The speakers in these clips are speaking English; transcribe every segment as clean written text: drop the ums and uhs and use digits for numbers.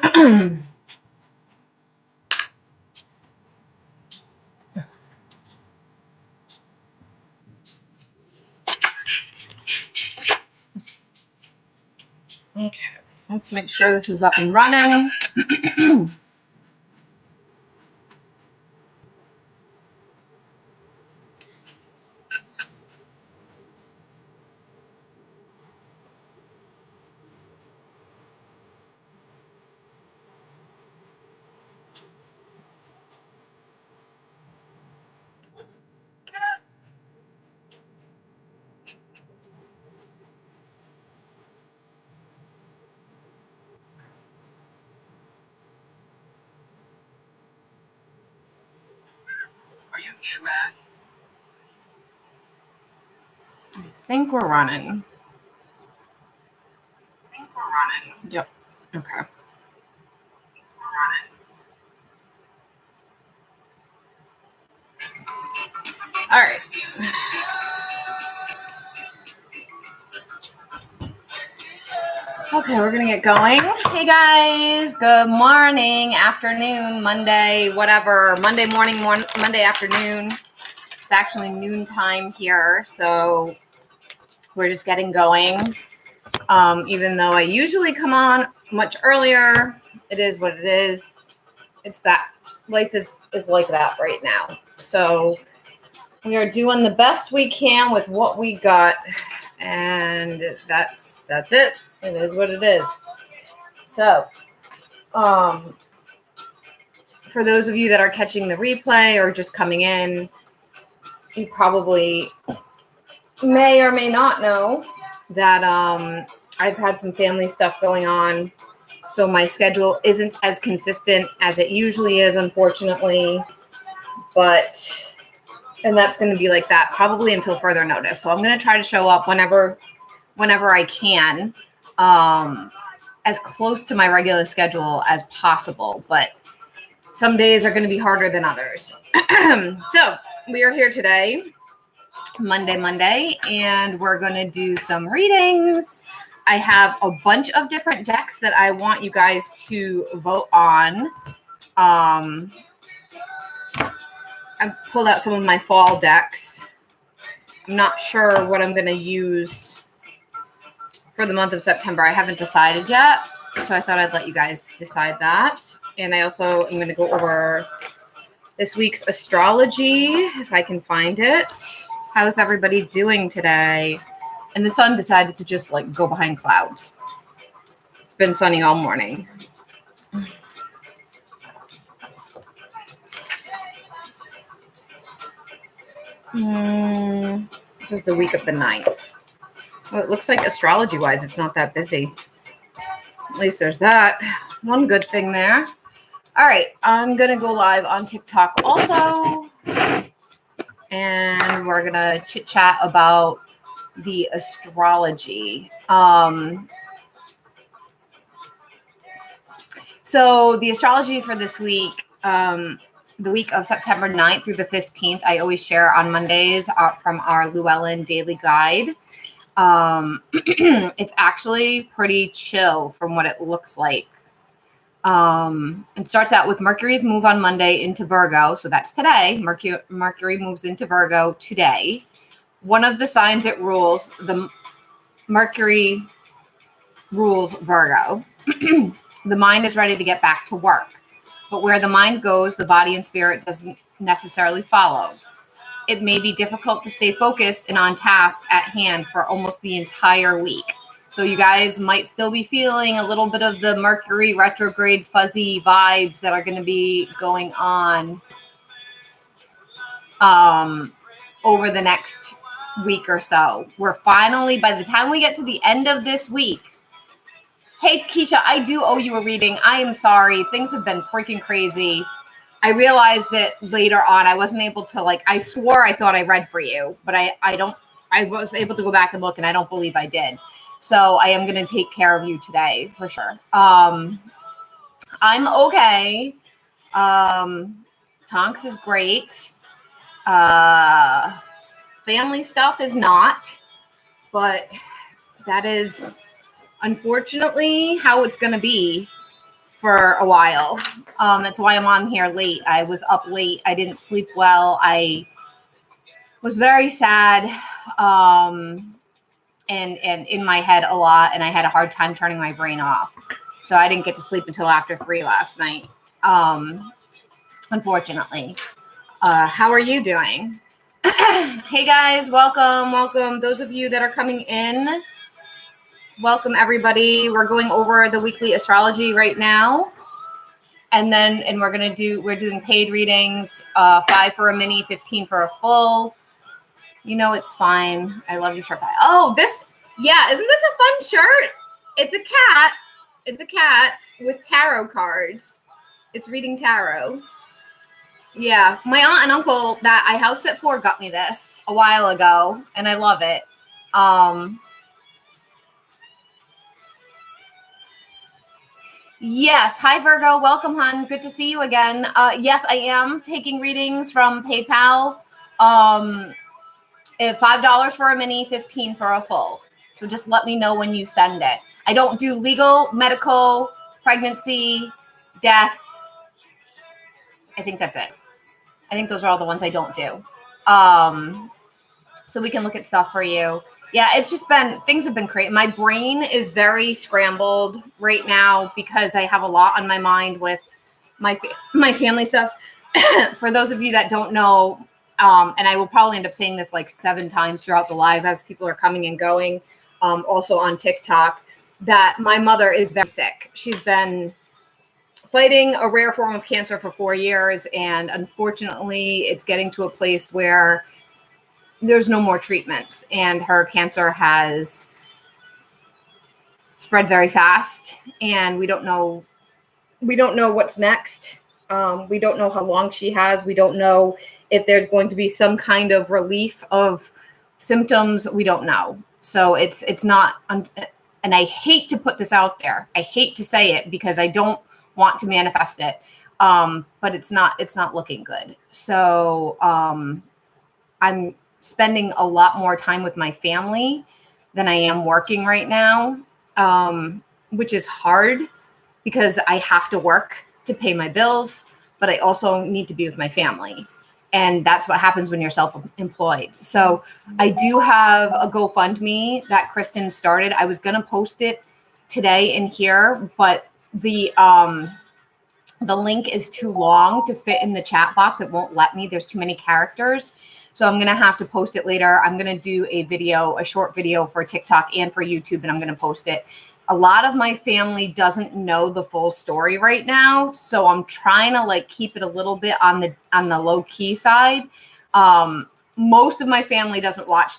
Okay, let's make sure this is up and running. Are you sure? I think we're running. Yep. Okay. All right. Okay, we're gonna get going. Hey guys, good morning, afternoon, Monday, whatever. Monday morning, Monday afternoon. It's actually noontime here, so we're just getting going. Even though I usually come on much earlier, it is what it is. It's that life is like that right now. So we are doing the best we can with what we got, and that's it. It is what it is. So, for those of you that are catching the replay or just coming in, you probably may or may not know that I've had some family stuff going on, so my schedule isn't as consistent as it usually is, unfortunately. And that's going to be like that probably until further notice. So I'm going to try to show up whenever I can, as close to my regular schedule as possible. But some days are going to be harder than others. So we are here today, Monday, and we're going to do some readings. I have a bunch of different decks that I want you guys to vote on. I pulled out some of my fall decks. I'm not sure what I'm going to use for the month of September. I haven't decided yet, so I thought I'd let you guys decide that. And I also am going to go over this week's astrology, if I can find it. How's everybody doing today? And the sun decided to just like go behind clouds. It's been sunny all morning. This is the week of the 9th. Well, it looks like astrology-wise, it's not that busy. At least there's that. One good thing there. All right, I'm going to go live on TikTok also. And we're going to chit-chat about the astrology. So the astrology for this week, the week of September 9th through the 15th, I always share on Mondays from our Llewellyn Daily Guide. It's actually pretty chill from what it looks like. It starts out with Mercury's move on Monday into Virgo. So that's today. Mercury moves into Virgo today. One of the signs it rules, the Mercury rules Virgo. The mind is ready to get back to work. But where the mind goes, the body and spirit doesn't necessarily follow. It may be difficult to stay focused and on task at hand for almost the entire week. So you guys might still be feeling a little bit of the Mercury retrograde fuzzy vibes that are going to be going on over the next week or so. We're finally, by the time we get to the end of this week, hey, Keisha, I do owe you a reading. I am sorry. Things have been freaking crazy. I realized that later on I wasn't able to, I swore I thought I read for you, but I was able to go back and look, and I don't believe I did. So I am going to take care of you today for sure. I'm okay. Tonks is great. Family stuff is not, but that is unfortunately how it's going to be for a while. That's why I'm on here late. I was up late. I didn't sleep well. I was very sad and in my head a lot, and I had a hard time turning my brain off. So I didn't get to sleep until after 3 last night, unfortunately. How are you doing? Hey guys, welcome. Those of you that are coming in, welcome everybody. We're going over the weekly astrology right now. And we're doing paid readings, 5 for a mini, 15 for a full. You know, it's fine. I love your shirt. Oh, isn't this a fun shirt? It's a cat. It's a cat with tarot cards. It's reading tarot. Yeah, my aunt and uncle that I house sit for got me this a while ago, and I love it. Yes. Hi, Virgo. Welcome, hon. Good to see you again. Yes, I am taking readings from PayPal. $5 for a mini, 15 for a full. So just let me know when you send it. I don't do legal, medical, pregnancy, death. I think that's it. I think those are all the ones I don't do. So we can look at stuff for you. Yeah, it's just things have been crazy. My brain is very scrambled right now because I have a lot on my mind with my family stuff. For those of you that don't know, and I will probably end up saying this like 7 times throughout the live as people are coming and going, also on TikTok, that my mother is very sick. She's been fighting a rare form of cancer for 4 years, and unfortunately, it's getting to a place where there's no more treatments, and her cancer has spread very fast, and we don't know what's next. We don't know how long she has. We don't know if there's going to be some kind of relief of symptoms. We don't know. So it's not, and I hate to put this out there. I hate to say it because I don't want to manifest it. But it's not looking good. So I'm spending a lot more time with my family than I am working right now, which is hard because I have to work to pay my bills, but I also need to be with my family. And that's what happens when you're self-employed. So I do have a GoFundMe that Kristen started. I was going to post it today in here, but the link is too long to fit in the chat box. It won't let me. There's too many characters. So I'm going to have to post it later. I'm going to do a short video for TikTok and for YouTube, and I'm going to post it. A lot of my family doesn't know the full story right now, so I'm trying to keep it a little bit on the low key side. Most of my family doesn't watch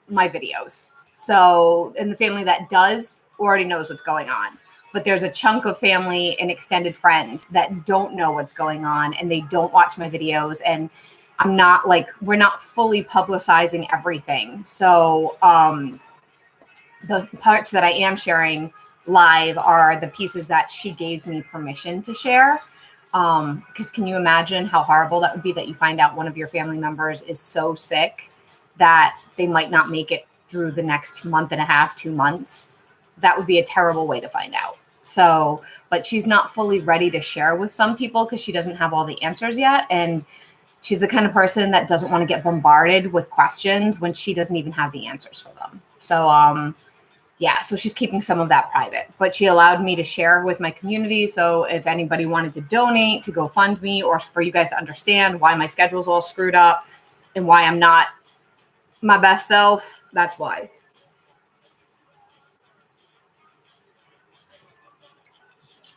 my videos. So, and the family that does already knows what's going on. But there's a chunk of family and extended friends that don't know what's going on, and they don't watch my videos, and we're not fully publicizing everything. So the parts that I am sharing live are the pieces that she gave me permission to share. Because can you imagine how horrible that would be that you find out one of your family members is so sick that they might not make it through the next month and a half, 2 months? That would be a terrible way to find out. So, but she's not fully ready to share with some people because she doesn't have all the answers yet. And she's the kind of person that doesn't want to get bombarded with questions when she doesn't even have the answers for them. So, so she's keeping some of that private, but she allowed me to share with my community. So if anybody wanted to donate to GoFundMe, or for you guys to understand why my schedule's all screwed up and why I'm not my best self, that's why.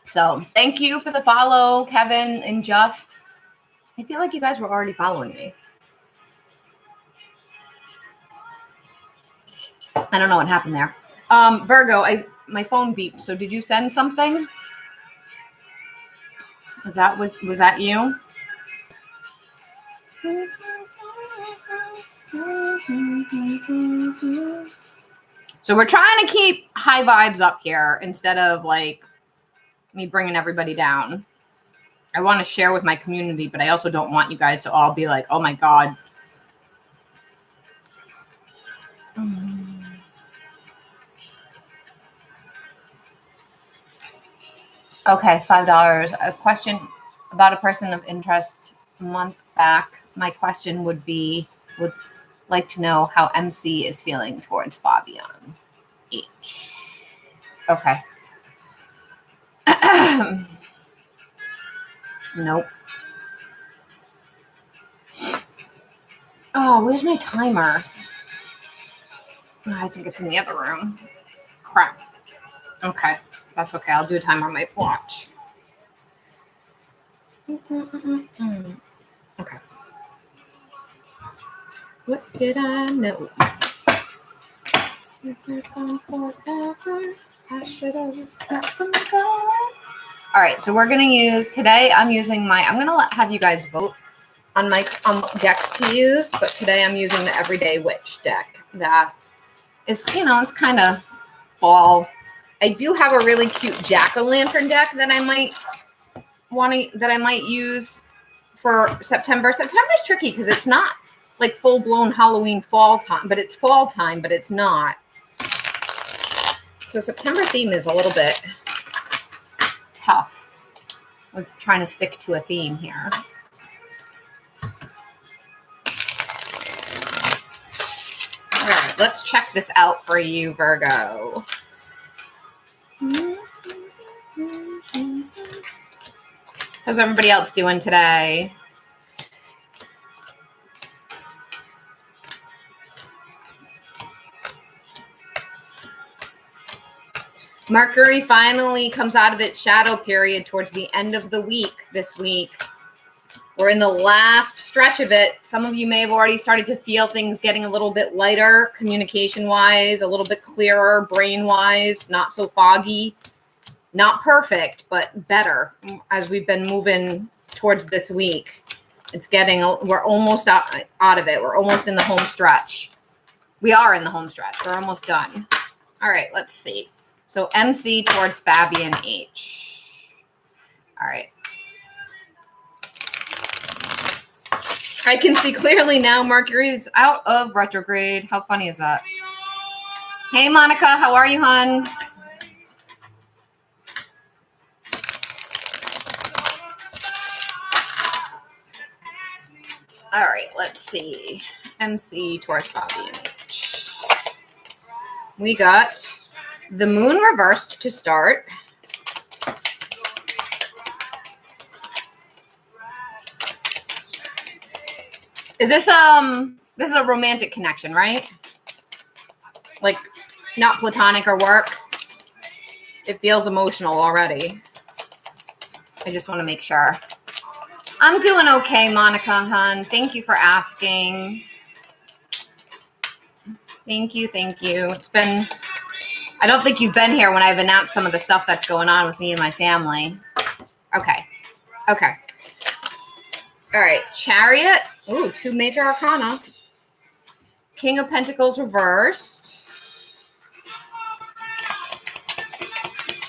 So thank you for the follow, Kevin and Just. I feel like you guys were already following me. I don't know what happened there. Virgo, my phone beeped. So did you send something? Was that you? So we're trying to keep high vibes up here instead of me bringing everybody down. I want to share with my community, but I also don't want you guys to all be like, oh my God. Okay, $5. A question about a person of interest a month back. My question would like to know how MC is feeling towards Fabian H. Okay. Nope. Oh, where's my timer? Oh, I think it's in the other room. Crap. Okay. That's okay. I'll do a timer on my watch. Okay. What did I know? It's gone forever. I should have let them go. All right, so we're gonna use today. I'm gonna have you guys vote on my decks to use, but today I'm using the Everyday Witch deck. That is, it's kind of fall. I do have a really cute jack-o'-lantern deck that I might use for September. September's tricky because it's not like full-blown Halloween fall time, but it's fall time, but it's not. So September theme is a little bit tough with trying to stick to a theme here. All right, let's check this out for you, Virgo. How's everybody else doing today? Mercury finally comes out of its shadow period towards the end of the week this week. We're in the last stretch of it. Some of you may have already started to feel things getting a little bit lighter, communication-wise, a little bit clearer, brain-wise, not so foggy. Not perfect, but better as we've been moving towards this week. We're almost out of it. We're almost in the home stretch. We are in the home stretch. We're almost done. All right, let's see. So MC towards Fabian H. All right. I can see clearly now Mercury is out of retrograde. How funny is that? Hey, Monica. How are you, hon? All right, let's see. MC towards Fabian H. We got the moon reversed to start. Is this is a romantic connection, right? Like not platonic or work. It feels emotional already. I just want to make sure. I'm doing okay, Monica, hon. Thank you for asking. Thank you. It's been, I don't think you've been here when I've announced some of the stuff that's going on with me and my family. Okay. All right, Chariot. Ooh, 2 major arcana. King of Pentacles reversed.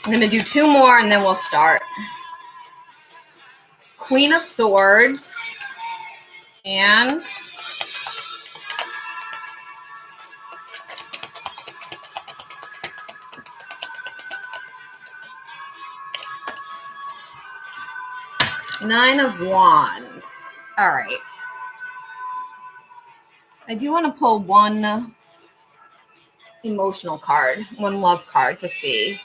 I'm going to do 2 more and then we'll start. Queen of Swords. And Nine of Wands. All right. I do want to pull one emotional card, one love card to see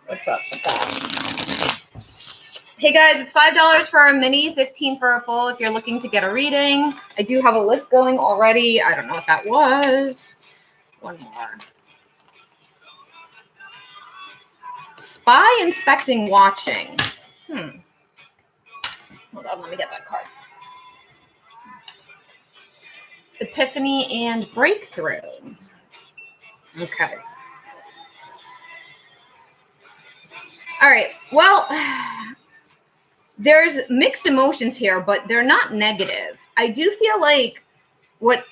what's up with that. Hey guys, it's $5 for a mini, $15 for a full if you're looking to get a reading. I do have a list going already. I don't know what that was. One more. Spy, inspecting, watching. Hold on, let me get that card. Epiphany and breakthrough. Okay. All right. Well, there's mixed emotions here, but they're not negative. I do feel like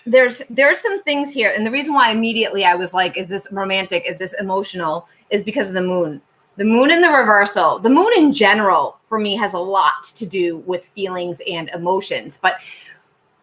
there's some things here, and the reason why immediately I was like, is this romantic? Is this emotional? Is because of the moon. The moon in the reversal. The moon in general, for me, has a lot to do with feelings and emotions. But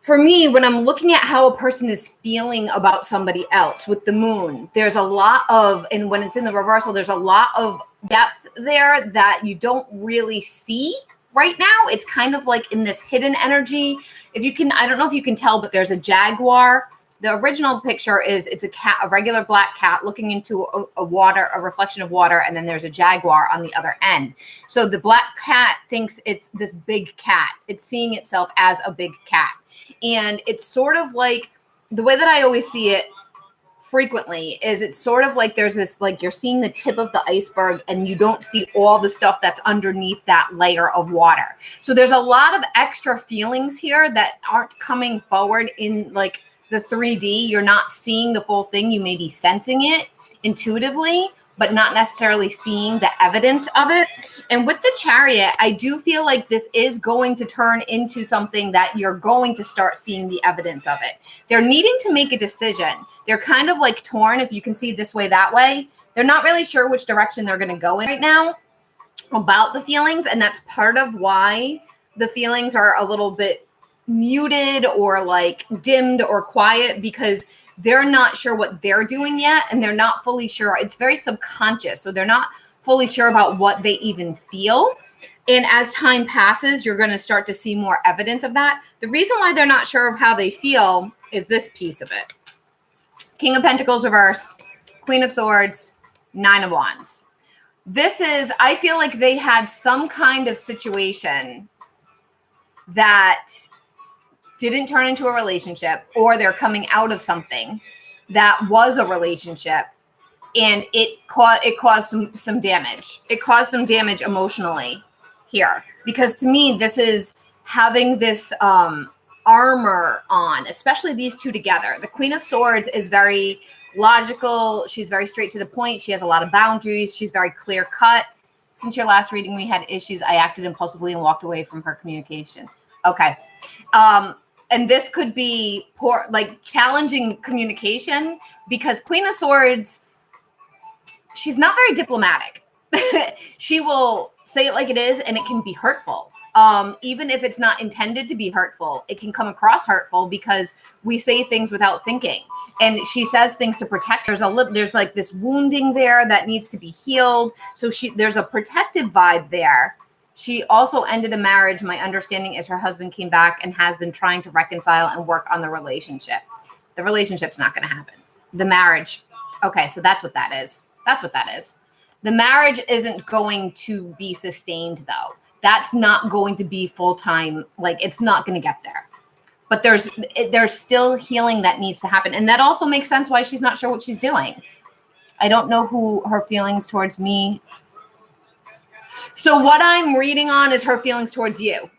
for me, when I'm looking at how a person is feeling about somebody else with the moon, there's a lot of, and when it's in the reversal, there's a lot of depth there that you don't really see right now. It's kind of like in this hidden energy. If you can, I don't know if you can tell, but there's a jaguar. The original picture is it's a cat, a regular black cat looking into a reflection of water, and then there's a jaguar on the other end. So the black cat thinks it's this big cat. It's seeing itself as a big cat. And it's sort of like, the way that I always see it frequently is it's sort of like there's this, like you're seeing the tip of the iceberg and you don't see all the stuff that's underneath that layer of water. So there's a lot of extra feelings here that aren't coming forward in like the 3D. You're not seeing the full thing. You may be sensing it intuitively, but not necessarily seeing the evidence of it. And with the Chariot, I do feel like this is going to turn into something that you're going to start seeing the evidence of it. They're needing to make a decision. They're kind of like torn, if you can see this way, that way. They're not really sure which direction they're going to go in right now about the feelings. And that's part of why the feelings are a little bit muted or like dimmed or quiet, because they're not sure what they're doing yet, and they're not fully sure. It's very subconscious, so they're not fully sure about what they even feel. And as time passes, you're going to start to see more evidence of that. The reason why they're not sure of how they feel is this piece of it. King of Pentacles reversed, Queen of Swords, Nine of Wands. This is, I feel like they had some kind of situation that didn't turn into a relationship, or they're coming out of something that was a relationship, and it caused some damage. It caused some damage emotionally here, because to me, this is having this armor on, especially these two together. The Queen of Swords is very logical. She's very straight to the point. She has a lot of boundaries. She's very clear cut. Since your last reading, we had issues. I acted impulsively and walked away from her communication. Okay. And this could be poor, like challenging communication, because Queen of Swords, she's not very diplomatic. She will say it like it is, and it can be hurtful. Even if it's not intended to be hurtful, it can come across hurtful because we say things without thinking. And she says things to protect. There's like this wounding there that needs to be healed. So there's a protective vibe there. She also ended a marriage. My understanding is her husband came back and has been trying to reconcile and work on the relationship. The relationship's not going to happen. The marriage. Okay, so that's what that is. That's what that is. The marriage isn't going to be sustained, though. That's not going to be full-time. Like, it's not going to get there. But there's still healing that needs to happen. And that also makes sense why she's not sure what she's doing. I don't know who her feelings towards me. So what I'm reading on is her feelings towards you.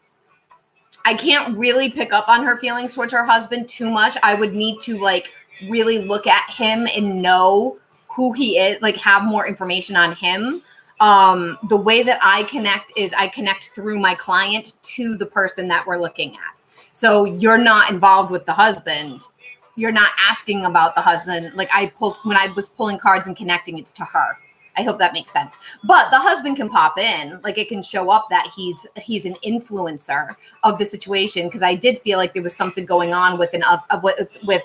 I can't really pick up on her feelings towards her husband too much. I would need to like really look at him and know who he is, like have more information on him. The way that I connect is I connect through my client to the person that we're looking at. So you're not involved with the husband. You're not asking about the husband. Like when I was pulling cards and connecting, it's to her. I hope that makes sense. But the husband can pop in, like it can show up that he's an influencer of the situation, because I did feel like there was something going on with with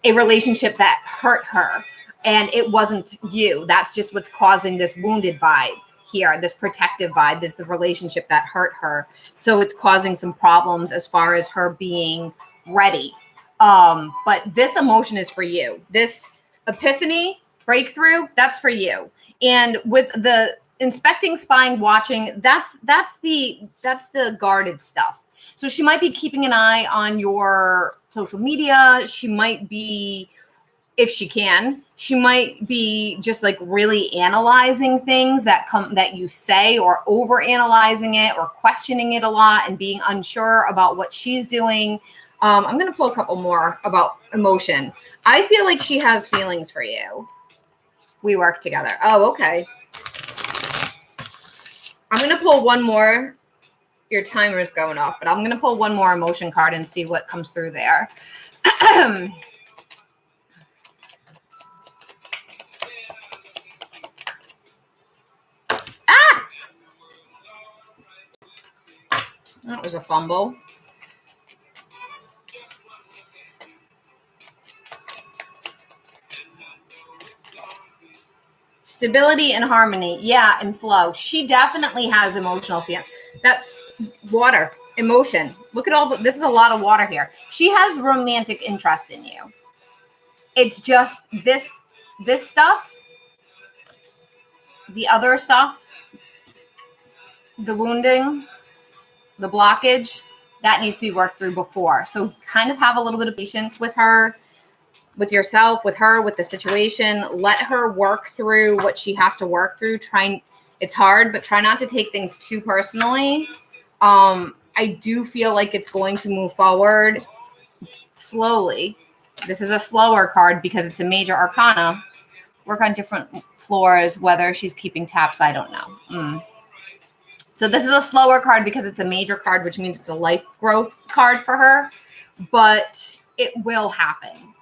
a relationship that hurt her, and it wasn't you. That's just what's causing this wounded vibe here. This protective vibe is the relationship that hurt her, so it's causing some problems as far as her being ready. But this emotion is for you. This epiphany breakthrough, that's for you. And with the inspecting, spying, watching, that's the guarded stuff. So she might be keeping an eye on your social media. She might be, if she can, she might be just like really analyzing things that you say, or over analyzing it, or questioning it a lot and being unsure about what she's doing. I'm going to pull a couple more about emotion. I feel like she has feelings for you. We work together. Oh, okay. I'm going to pull one more. Your timer is going off, but I'm going to pull one more emotion card and see what comes through there. Ah! That was a fumble. Stability and harmony. Yeah, and flow. She definitely has emotional feelings. That's water, emotion. Look at this is a lot of water here. She has romantic interest in you. It's just this stuff, the other stuff, the wounding, the blockage, that needs to be worked through before. So kind of have a little bit of patience with her, with yourself, with her, with the situation. Let her work through what she has to work through. It's hard, but try not to take things too personally. I do feel like it's going to move forward slowly. This is a slower card because it's a major arcana. Work on different floors. Whether she's keeping taps, I don't know. So this is a slower card because it's a major card, which means it's a life growth card for her. But it will happen.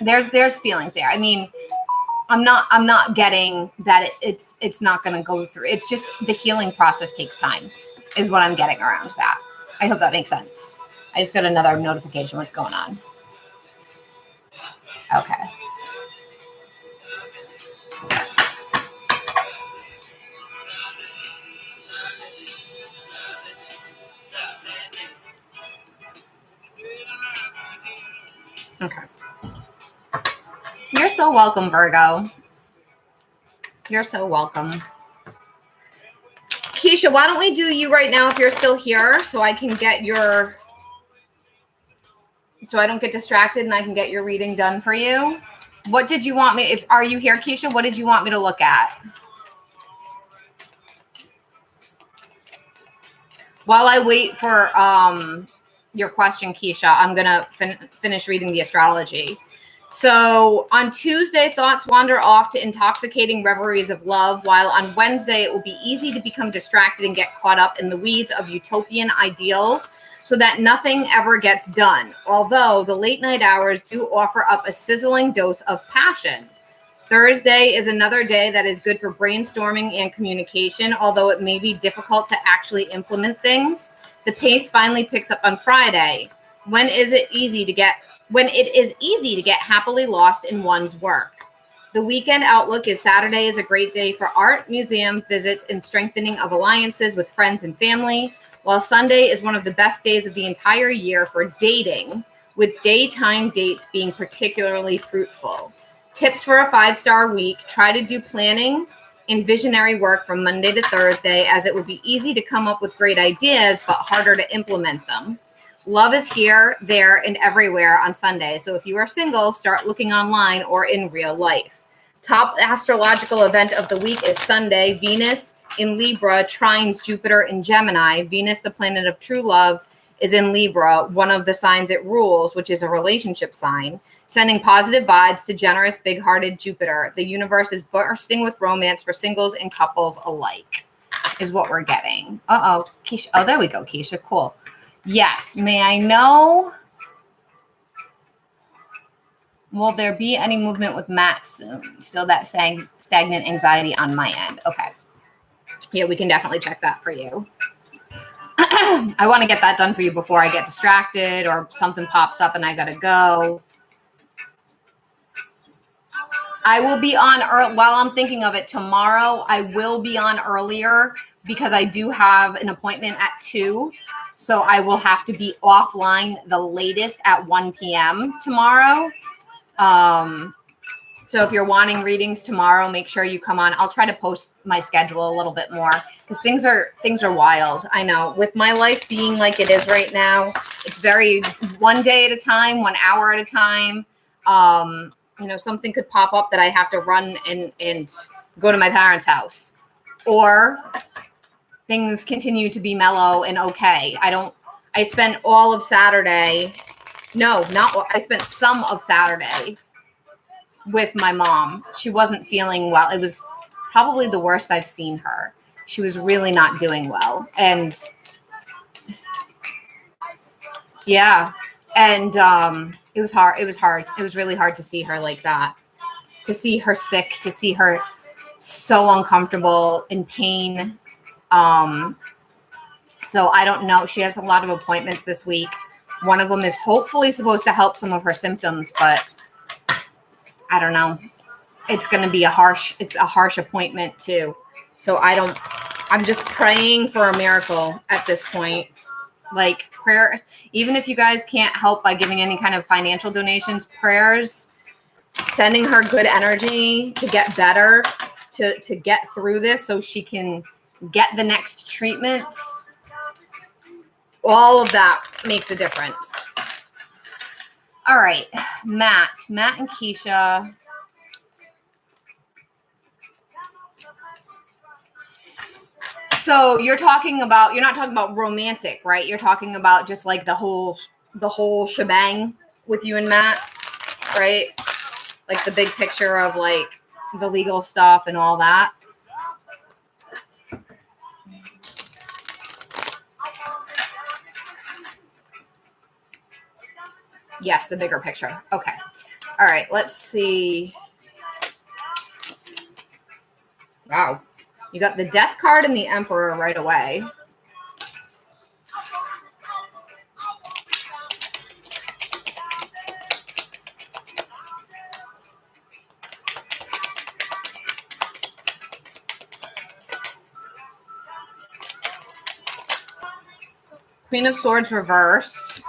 There's feelings there. I mean, I'm not getting that it's not going to go through. It's just the healing process takes time, is what I'm getting around that. I hope that makes sense. I just got another notification. What's going on? Okay. Okay. You're so welcome, Virgo. You're so welcome. Keisha, why don't we do you right now if you're still here so I can get so I don't get distracted and I can get your reading done for you. What did you want me, are you here, Keisha? What did you want me to look at? While I wait for your question, Keisha, I'm going to finish reading the astrology. So on Tuesday, thoughts wander off to intoxicating reveries of love, while on Wednesday, it will be easy to become distracted and get caught up in the weeds of utopian ideals so that nothing ever gets done. Although the late night hours do offer up a sizzling dose of passion. Thursday is another day that is good for brainstorming and communication, although it may be difficult to actually implement things. The pace finally picks up on Friday, when it is easy to get happily lost in one's work. The weekend outlook is Saturday is a great day for art, museum visits, and strengthening of alliances with friends and family, while Sunday is one of the best days of the entire year for dating, with daytime dates being particularly fruitful. Tips for a 5-star week: try to do planning and visionary work from Monday to Thursday, as it will be easy to come up with great ideas, but harder to implement them. Love is here, there, and everywhere on Sunday. So if you are single, start looking online or in real life. Top astrological event of the week is Sunday. Venus in Libra trines Jupiter in Gemini. Venus, the planet of true love, is in Libra, one of the signs it rules, which is a relationship sign, sending positive vibes to generous, big-hearted Jupiter. The universe is bursting with romance for singles and couples alike, is what we're getting. Uh-oh, Keisha. Oh, there we go, Keisha. Cool. Yes. May I know, will there be any movement with Matt soon? Still that stagnant anxiety on my end. Okay. Yeah, we can definitely check that for you. I want to get that done for you before I get distracted or something pops up and I got to go. I will be on while I'm thinking of it tomorrow. I will be on earlier because I do have an appointment at 2. So I will have to be offline the latest at 1 p.m. tomorrow. So if you're wanting readings tomorrow, make sure you come on. I'll try to post my schedule a little bit more because things are wild. I know, with my life being like it is right now, it's very one day at a time, 1 hour at a time. Something could pop up that I have to run and go to my parents' house, or things continue to be mellow and okay. I spent all of Saturday. No, not all. I spent some of Saturday with my mom. She wasn't feeling well. It was probably the worst I've seen her. She was really not doing well. And yeah. And it was hard. It was hard. It was really hard to see her like that. To see her sick, to see her so uncomfortable, in pain. So I don't know. She has a lot of appointments this week. One of them is hopefully supposed to help some of her symptoms, but I don't know. it's going to be it's a harsh appointment too. So I'm just praying for a miracle at this point. Like prayer, even if you guys can't help by giving any kind of financial donations, prayers, sending her good energy to get better, to get through this so she can get the next treatments. All of that makes a difference. All right, Matt and Keisha. So you're not talking about romantic, right? You're talking about just like the whole shebang with you and Matt, right? Like the big picture of like the legal stuff and all that. Yes, the bigger picture. Okay. All right, let's see. Wow. You got the Death card and the Emperor right away. Queen of Swords reversed.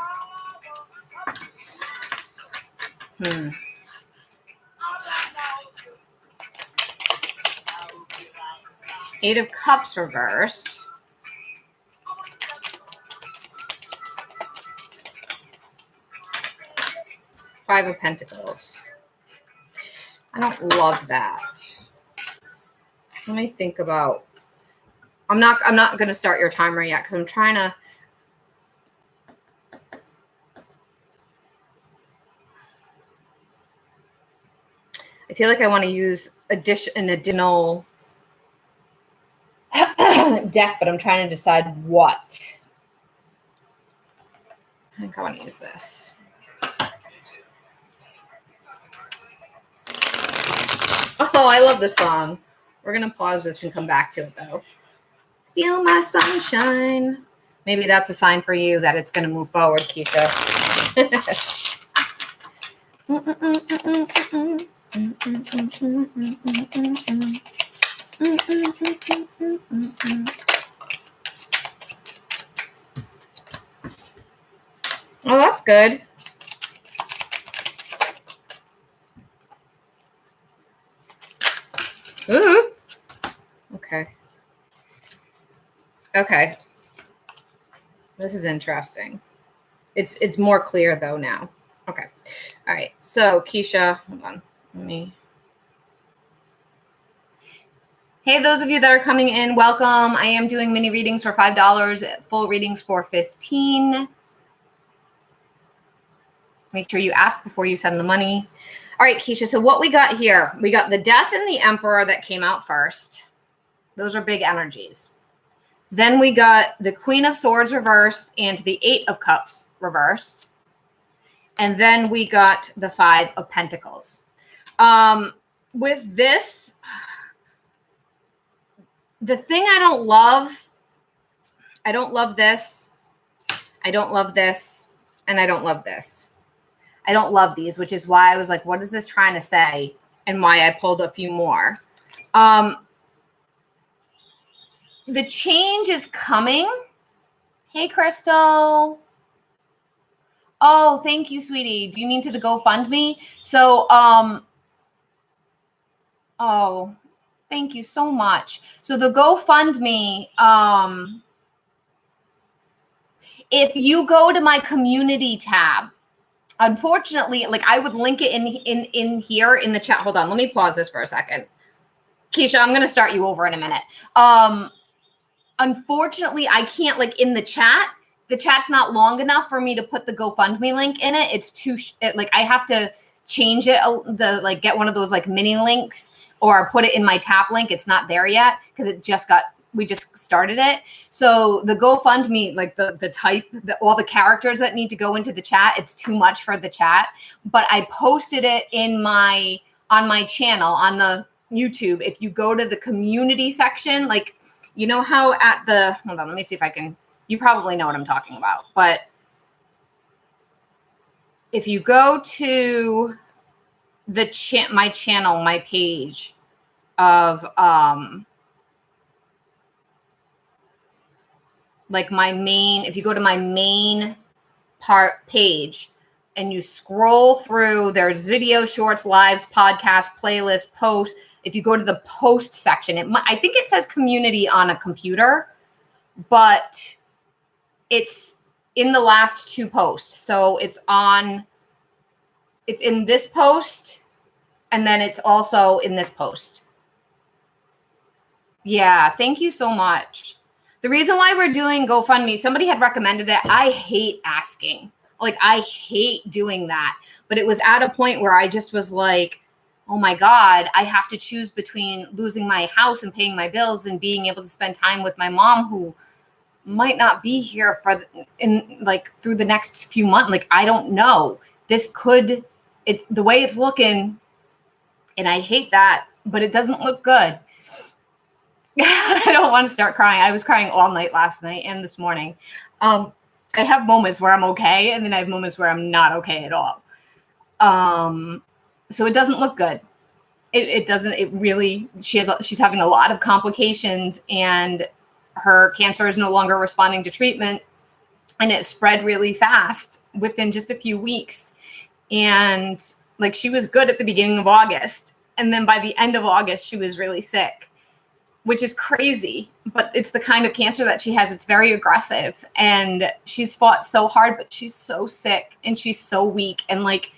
Eight of Cups reversed. Five of Pentacles. I don't love that. Let me think about. I'm not going to start your timer yet because I'm trying to. I feel like I want to use an additional deck, but I'm trying to decide what. I think I want to use this. Oh, I love this song. We're going to pause this and come back to it, though. Steal my sunshine. Maybe that's a sign for you that it's going to move forward, Keisha. Oh, that's good. Ooh. Okay. Okay. This is interesting. It's more clear though now. Okay. All right. So Keisha, hold on. Hey, those of you that are coming in, welcome. I am doing mini readings for $5, full readings for $15. Make sure you ask before you send the money. All right, Keisha. So what we got here, we got the Death and the Emperor that came out first. Those are big energies. Then we got the Queen of Swords reversed and the Eight of Cups reversed. And then we got the Five of Pentacles. With this, the thing I don't love this, I don't love this, and I don't love this. I don't love these, which is why I was like, what is this trying to say? And why I pulled a few more. The change is coming. Hey, Crystal. Oh, thank you, sweetie. Do you mean to the GoFundMe? So, oh, thank you so much. So the GoFundMe, if you go to my community tab, unfortunately, like I would link it in here in the chat. Hold on, let me pause this for a second. Keisha, I'm going to start you over in a minute. Unfortunately, I can't, like, in the chat's not long enough for me to put the GoFundMe link in it. It's too, like, I have to change it, get one of those, like, mini links or put it in my tap link. It's not there yet because we just started it. So the GoFundMe, like all the characters that need to go into the chat, it's too much for the chat. But I posted it on my channel, on the YouTube. If you go to the community section, like, you know how hold on, let me see if I can, you probably know what I'm talking about. But if you go to my channel, my page of like my main, if you go to my main page and you scroll through, there's video, shorts, lives, podcasts, playlists, posts. If you go to the post section, I think it says community on a computer, but it's in the last 2 posts. So it's in this post, and then it's also in this post. Yeah, thank you so much. The reason why we're doing GoFundMe, somebody had recommended it. I hate asking. Like, I hate doing that. But it was at a point where I just was like, oh my God, I have to choose between losing my house and paying my bills and being able to spend time with my mom, who might not be here through the next few months. Like, I don't know. It's the way it's looking, and I hate that, but it doesn't look good. I don't want to start crying. I was crying all night last night and this morning. I have moments where I'm okay, and then I have moments where I'm not okay at all. So it doesn't look good. It doesn't. It really. She's having a lot of complications, and her cancer is no longer responding to treatment, and it spread really fast within just a few weeks. And like, she was good at the beginning of August, and then by the end of August, she was really sick, which is crazy. But it's the kind of cancer that she has. It's very aggressive, and she's fought so hard, but she's so sick and she's so weak. And like,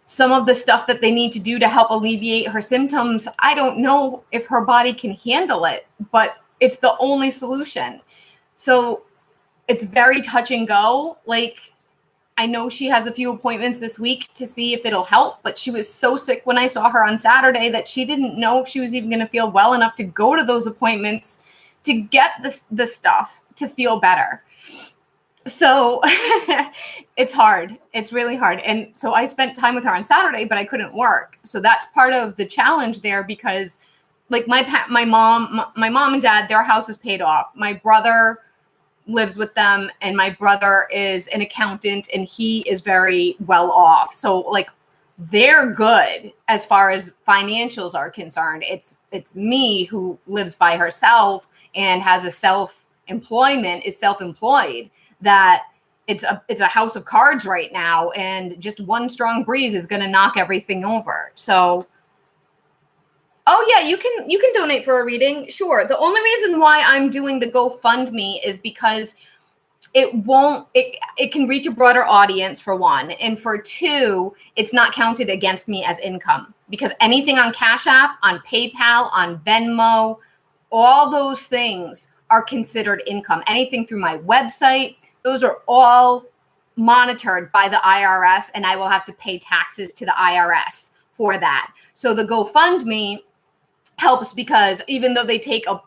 some of the stuff that they need to do to help alleviate her symptoms, I don't know if her body can handle it, but it's the only solution. So it's very touch and go. Like, I know she has a few appointments this week to see if it'll help, but she was so sick when I saw her on Saturday that she didn't know if she was even going to feel well enough to go to those appointments to get the stuff to feel better. So it's hard. It's really hard. And so I spent time with her on Saturday, but I couldn't work. So that's part of the challenge there, because like my mom and dad, their house is paid off. My brother lives with them, and my brother is an accountant, and he is very well off. So like, they're good as far as financials are concerned. It's me who lives by herself and has a self-employed, that it's a house of cards right now, and just one strong breeze is going to knock everything over. So, oh yeah, you can donate for a reading. Sure. The only reason why I'm doing the GoFundMe is because it can reach a broader audience, for one, and for two, it's not counted against me as income, because anything on Cash App, on PayPal, on Venmo, all those things are considered income. Anything through my website, those are all monitored by the IRS, and I will have to pay taxes to the IRS for that. So the GoFundMe helps, because even though they take a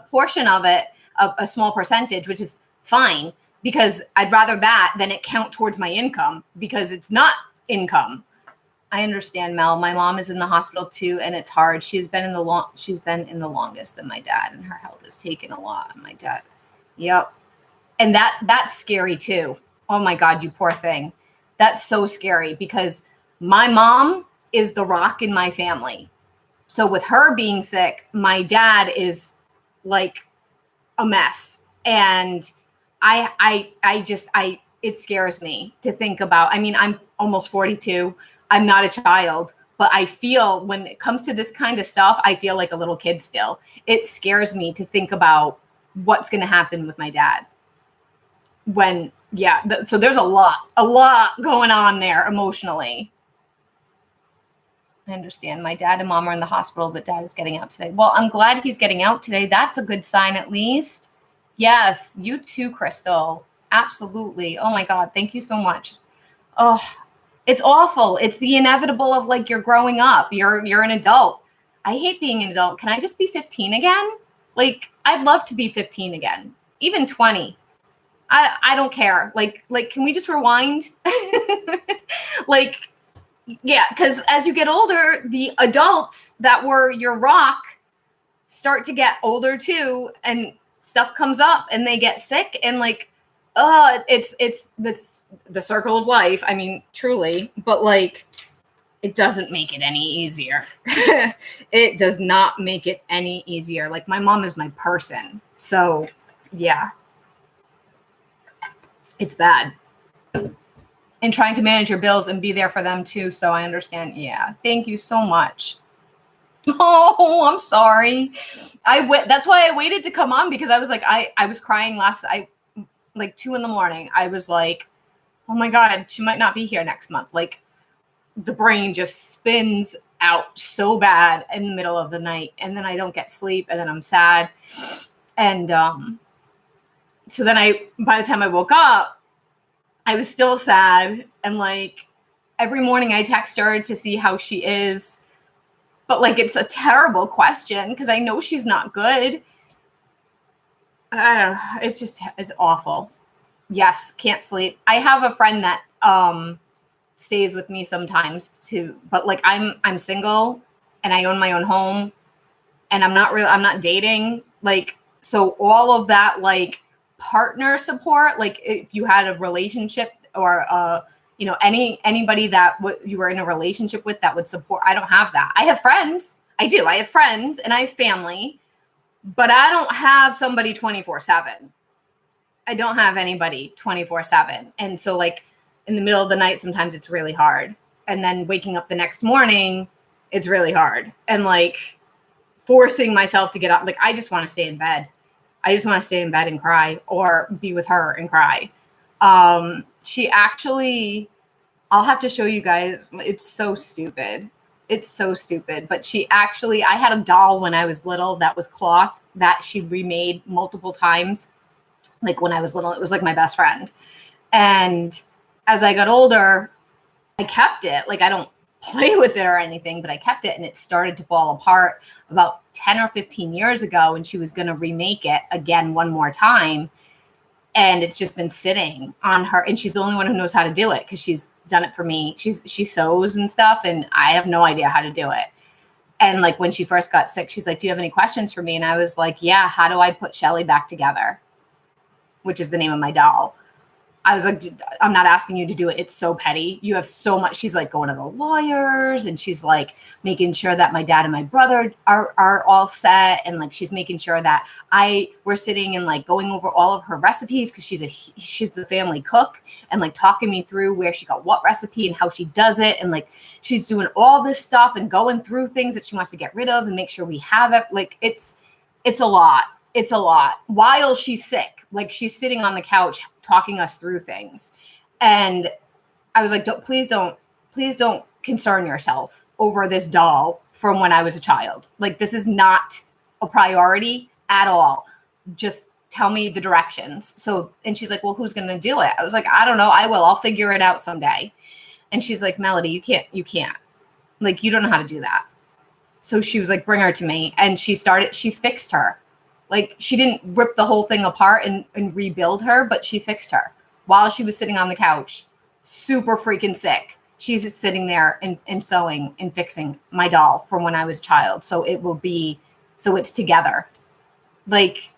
portion of it, a small percentage, which is fine, because I'd rather that than it count towards my income, because it's not income. I understand, Mel. My mom is in the hospital too, and it's hard. She's been in the longest than my dad, and her health has taken a lot on my dad. Yep. And that's scary too. Oh my God, you poor thing. That's so scary, because my mom is the rock in my family. So with her being sick, my dad is like a mess. And it scares me to think about. I mean, I'm almost 42. I'm not a child, but I feel, when it comes to this kind of stuff, I feel like a little kid still. It scares me to think about what's going to happen with my dad. So there's a lot going on there emotionally. I understand. My dad and mom are in the hospital, but dad is getting out today. Well, I'm glad he's getting out today. That's a good sign, at least. Yes, you too, Crystal. Absolutely. Oh my God, thank you so much. Oh, it's awful. It's the inevitable of like, you're growing up. You're an adult. I hate being an adult. Can I just be 15 again? Like, I'd love to be 15 again, even 20. I don't care. Like, can we just rewind? Like, yeah, because as you get older, the adults that were your rock start to get older too, and stuff comes up, and they get sick, and like, it's the circle of life. I mean, truly, but like, it doesn't make it any easier. It does not make it any easier. Like, my mom is my person. So, yeah, it's bad. And trying to manage your bills and be there for them too. So I understand. Yeah. Thank you so much. Oh, I'm sorry. That's why I waited to come on, because I was like, I was crying like 2 a.m. I was like, oh my God, she might not be here next month. Like, the brain just spins out so bad in the middle of the night, and then I don't get sleep, and then I'm sad. And so then by the time I woke up, I was still sad. And like, every morning I text her to see how she is. But like, it's a terrible question because I know she's not good. I don't know. It's awful. Yes, can't sleep. I have a friend that stays with me sometimes too, but like, I'm single and I own my own home, and I'm not dating. Like, so all of that, like, partner support, like if you had a relationship or anybody that you were in a relationship with that would support, I don't have that. I have friends. I do. I have friends and I have family, but I don't have somebody 24/7. I don't have anybody 24/7. And so like, in the middle of the night, sometimes it's really hard. And then waking up the next morning, it's really hard. And like, forcing myself to get up. Like, I just want to stay in bed. I just want to stay in bed and cry, or be with her and cry. She actually, I'll have to show you guys. It's so stupid. It's so stupid. But I had a doll when I was little that was cloth that she remade multiple times. Like, when I was little, it was like my best friend. And as I got older, I kept it. Like, I don't play with it or anything, but I kept it, and it started to fall apart about 10 or 15 years ago, and she was going to remake it again one more time. And it's just been sitting on her, and she's the only one who knows how to do it because she's done it for me. She sews and stuff, and I have no idea how to do it. And like, when she first got sick, she's like, do you have any questions for me? And I was like, yeah, how do I put Shelly back together? Which is the name of my doll. I was like, I'm not asking you to do it. It's so petty. You have so much. She's like going to the lawyers, and she's like making sure that my dad and my brother are all set. And like, she's making sure that we're sitting and like going over all of her recipes, because she's the family cook, and like talking me through where she got what recipe and how she does it. And like, she's doing all this stuff and going through things that she wants to get rid of and make sure we have it. Like, it's a lot. It's a lot while she's sick. Like, she's sitting on the couch talking us through things. And I was like, please don't concern yourself over this doll from when I was a child. Like, this is not a priority at all. Just tell me the directions. So, and she's like, well, who's going to do it? I was like, I don't know. I will. I'll figure it out someday. And she's like, Melody, you can't. Like, you don't know how to do that. So she was like, bring her to me. And she fixed her. Like, she didn't rip the whole thing apart and rebuild her, but she fixed her while she was sitting on the couch, super freaking sick. She's just sitting there and sewing and fixing my doll from when I was a child. So it's together. Like,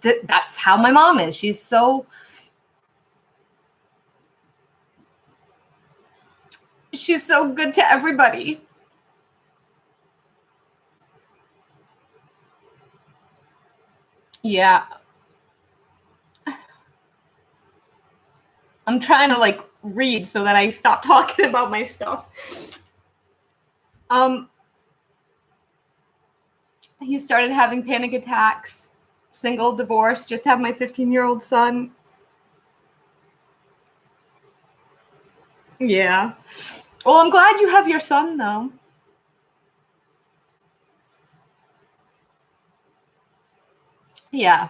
that's how my mom is. She's so good to everybody. Yeah. I'm trying to like read so that I stop talking about my stuff. He started having panic attacks, single, divorced, just have my 15-year-old son. Yeah. Well, I'm glad you have your son though. Yeah.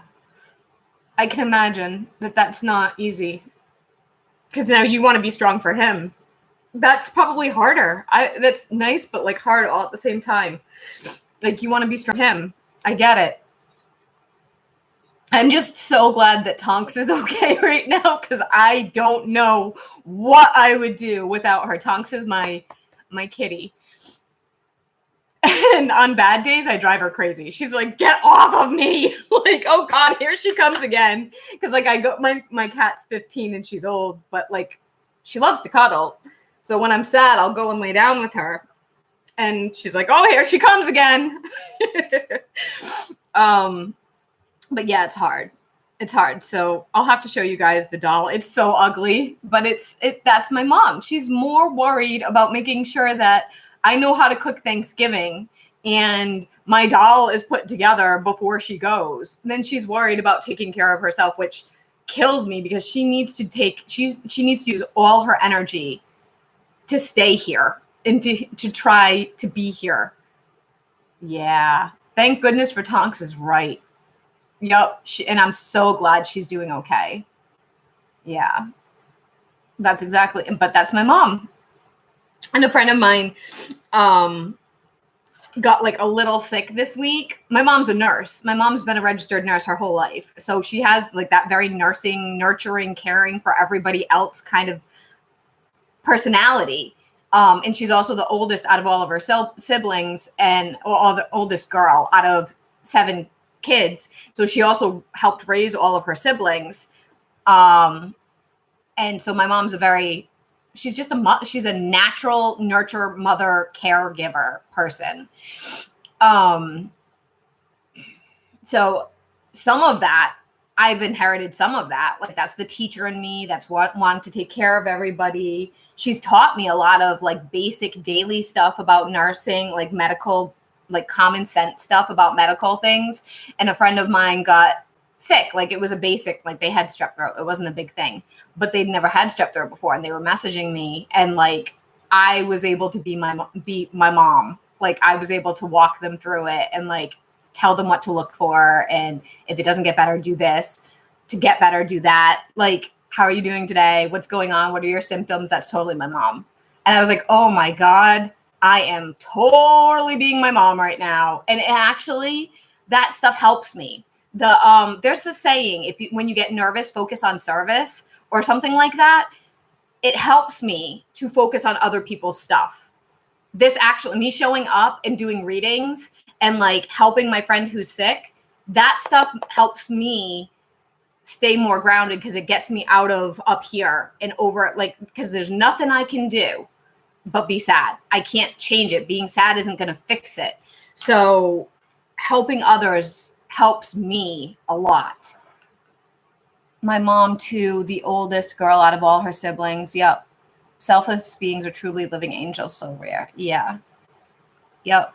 I can imagine that that's not easy. Because now you want to be strong for him. That's probably harder. That's nice, but like hard all at the same time. Like, you want to be strong for him. I get it. I'm just so glad that Tonks is okay right now, because I don't know what I would do without her. Tonks is my kitty. And on bad days, I drive her crazy. She's like, get off of me. Like, oh God, here she comes again. Because like, my cat's 15 and she's old, but like, she loves to cuddle. So when I'm sad, I'll go and lay down with her. And she's like, oh, here she comes again. But yeah, it's hard. It's hard. So I'll have to show you guys the doll. It's so ugly, but that's my mom. She's more worried about making sure that I know how to cook Thanksgiving and my doll is put together before she goes. And then she's worried about taking care of herself, which kills me because she needs to use all her energy to stay here and to try to be here. Yeah. Thank goodness for Tonks is right. Yep. And I'm so glad she's doing okay. Yeah. That's exactly. But that's my mom. And a friend of mine got like a little sick this week. My mom's a nurse. My mom's been a registered nurse her whole life. So she has like that very nursing, nurturing, caring for everybody else kind of personality. And she's also the oldest out of all of her siblings and the oldest girl out of 7 kids. So she also helped raise all of her siblings. And so my mom's she's just she's a natural nurture mother caregiver person. So some of that, I've inherited some of that. Like that's the teacher in me. That's what wanted to take care of everybody. She's taught me a lot of like basic daily stuff about nursing, like medical, like common sense stuff about medical things. And a friend of mine got sick. Like it was a basic, like they had strep throat. It wasn't a big thing, but they'd never had strep throat before. And they were messaging me and like, I was able to be my mom. Like I was able to walk them through it and like tell them what to look for. And if it doesn't get better, do this. To get better, do that. Like, how are you doing today? What's going on? What are your symptoms? That's totally my mom. And I was like, oh my God, I am totally being my mom right now. And actually, that stuff helps me. There's a saying, when you get nervous, focus on service or something like that. It helps me to focus on other people's stuff. This actually, me showing up and doing readings and like helping my friend who's sick, that stuff helps me stay more grounded because it gets me out of up here and over, like, because there's nothing I can do but be sad. I can't change it. Being sad isn't going to fix it. So helping others helps me a lot. My mom too, the oldest girl out of all her siblings. Yep. Selfless beings are truly living angels. So rare. Yeah. Yep.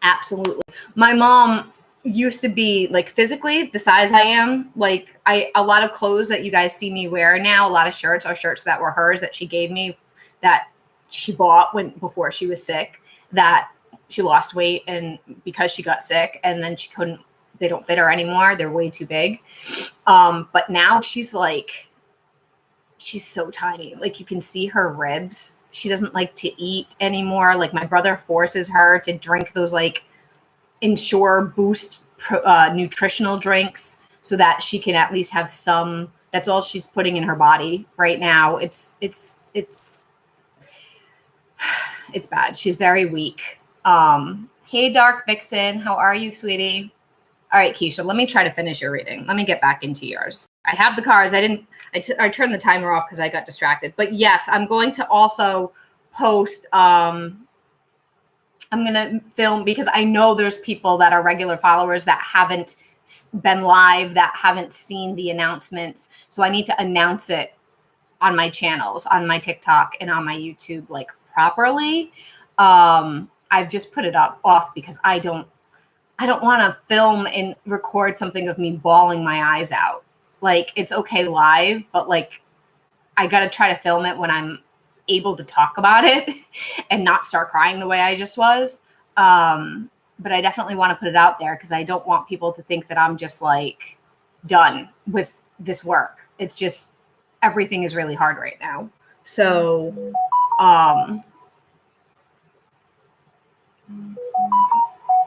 Absolutely. My mom used to be like physically the size I am. Like a lot of clothes that you guys see me wear now, a lot of shirts are shirts that were hers that she gave me, that she bought before she was sick, that she lost weight and because she got sick and then they don't fit her anymore. They're way too big. But now she's so tiny. Like you can see her ribs. She doesn't like to eat anymore. Like my brother forces her to drink those like Ensure Boost nutritional drinks so that she can at least have some. That's all she's putting in her body right now. It's bad. She's very weak. Hey, Dark Vixen, how are you, sweetie? All right, Keisha, let me try to finish your reading. Let me get back into yours. I have the cards. I turned the timer off because I got distracted. But yes, I'm going to also post. I'm going to film because I know there's people that are regular followers that haven't been live, that haven't seen the announcements. So I need to announce it on my channels, on my TikTok and on my YouTube, like properly. I've just put it off because I don't want to film and record something of me bawling my eyes out. Like it's okay live, but like I got to try to film it when I'm able to talk about it and not start crying the way I just was. But I definitely want to put it out there because I don't want people to think that I'm just like done with this work. It's just everything is really hard right now. So,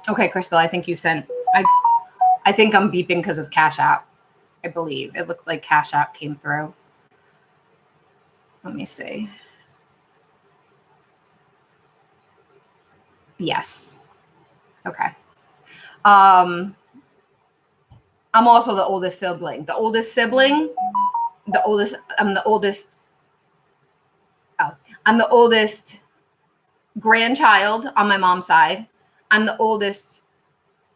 okay, Crystal, I think you sent, I think I'm beeping because of Cash App. I believe it looked like Cash App came through. Let me see. Yes. Okay. I'm also the oldest sibling. I'm the oldest. Oh, I'm the oldest grandchild on my mom's side. I'm the oldest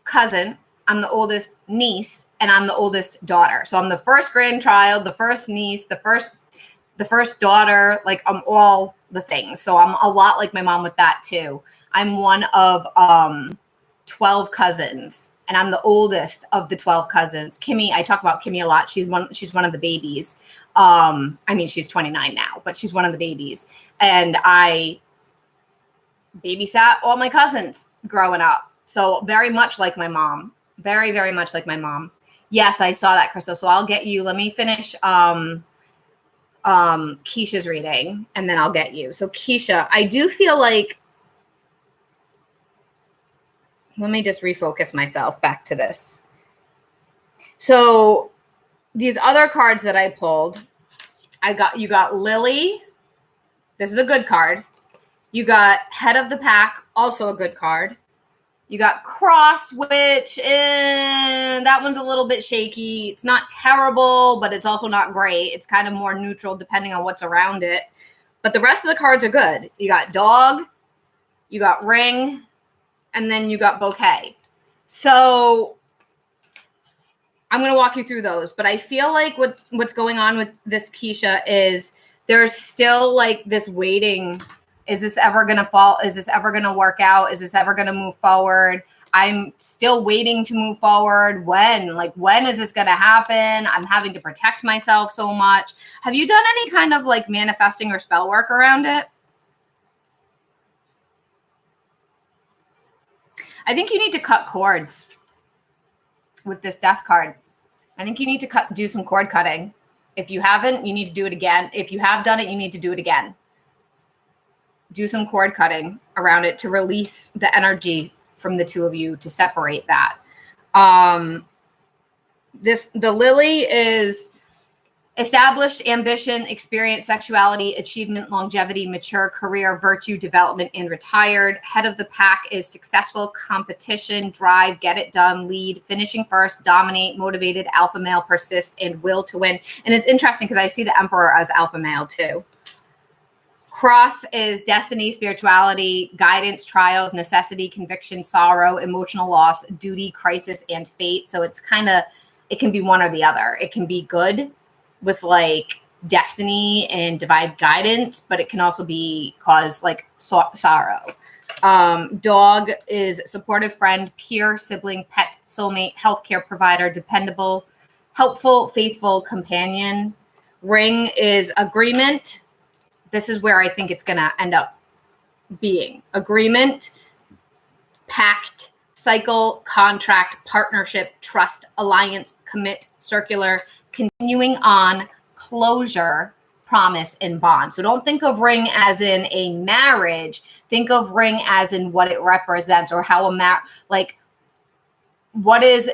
cousin. I'm the oldest niece, and I'm the oldest daughter. So I'm the first grandchild, the first niece, the first daughter. Like, I'm all the things. So I'm a lot like my mom with that too. I'm one of 12 cousins, and I'm the oldest of the 12 cousins. Kimmy, I talk about Kimmy a lot. She's one of the babies. I mean, she's 29 now, but she's one of the babies. And I babysat all my cousins growing up. So very much like my mom. Very, very much like my mom. Yes, I saw that, Crystal. So I'll get you. Let me finish Keisha's reading, and then I'll get you. So Keisha, I do feel like, let me just refocus myself back to this. So these other cards that I pulled, you got Lily. This is a good card. You got Head of the Pack, also a good card. You got Cross, which that one's a little bit shaky. It's not terrible, but it's also not great. It's kind of more neutral depending on what's around it. But the rest of the cards are good. You got Dog, you got Ring, and then you got Bouquet. So I'm going to walk you through those. But I feel like what's going on with this, Keisha, is there's still like this waiting. Is this ever going to fall? Is this ever going to work out? Is this ever going to move forward? I'm still waiting to move forward. When is this going to happen? I'm having to protect myself so much. Have you done any kind of like manifesting or spell work around it? I think you need to cut cords with this Death card. I think you need to do some cord cutting. If you haven't, you need to do it again. If you have done it, you need to do it again. Do some cord cutting around it to release the energy from the two of you, to separate that. The Lily is established, ambition, experience, sexuality, achievement, longevity, mature, career, virtue, development, and retired. Head of the Pack is successful, competition, drive, get it done, lead, finishing first, dominate, motivated, alpha male, persist, and will to win. And it's interesting because I see the Emperor as alpha male too. Cross is destiny, spirituality, guidance, trials, necessity, conviction, sorrow, emotional loss, duty, crisis, and fate. So it can be one or the other. It can be good with like destiny and divine guidance, but it can also cause like sorrow. Dog is supportive friend, peer, sibling, pet, soulmate, healthcare provider, dependable, helpful, faithful companion. Ring is agreement. This is where I think it's going to end up being. Agreement, pact, cycle, contract, partnership, trust, alliance, commit, circular, continuing on, closure, promise, and bond. So don't think of ring as in a marriage. Think of ring as in what it represents, or how what is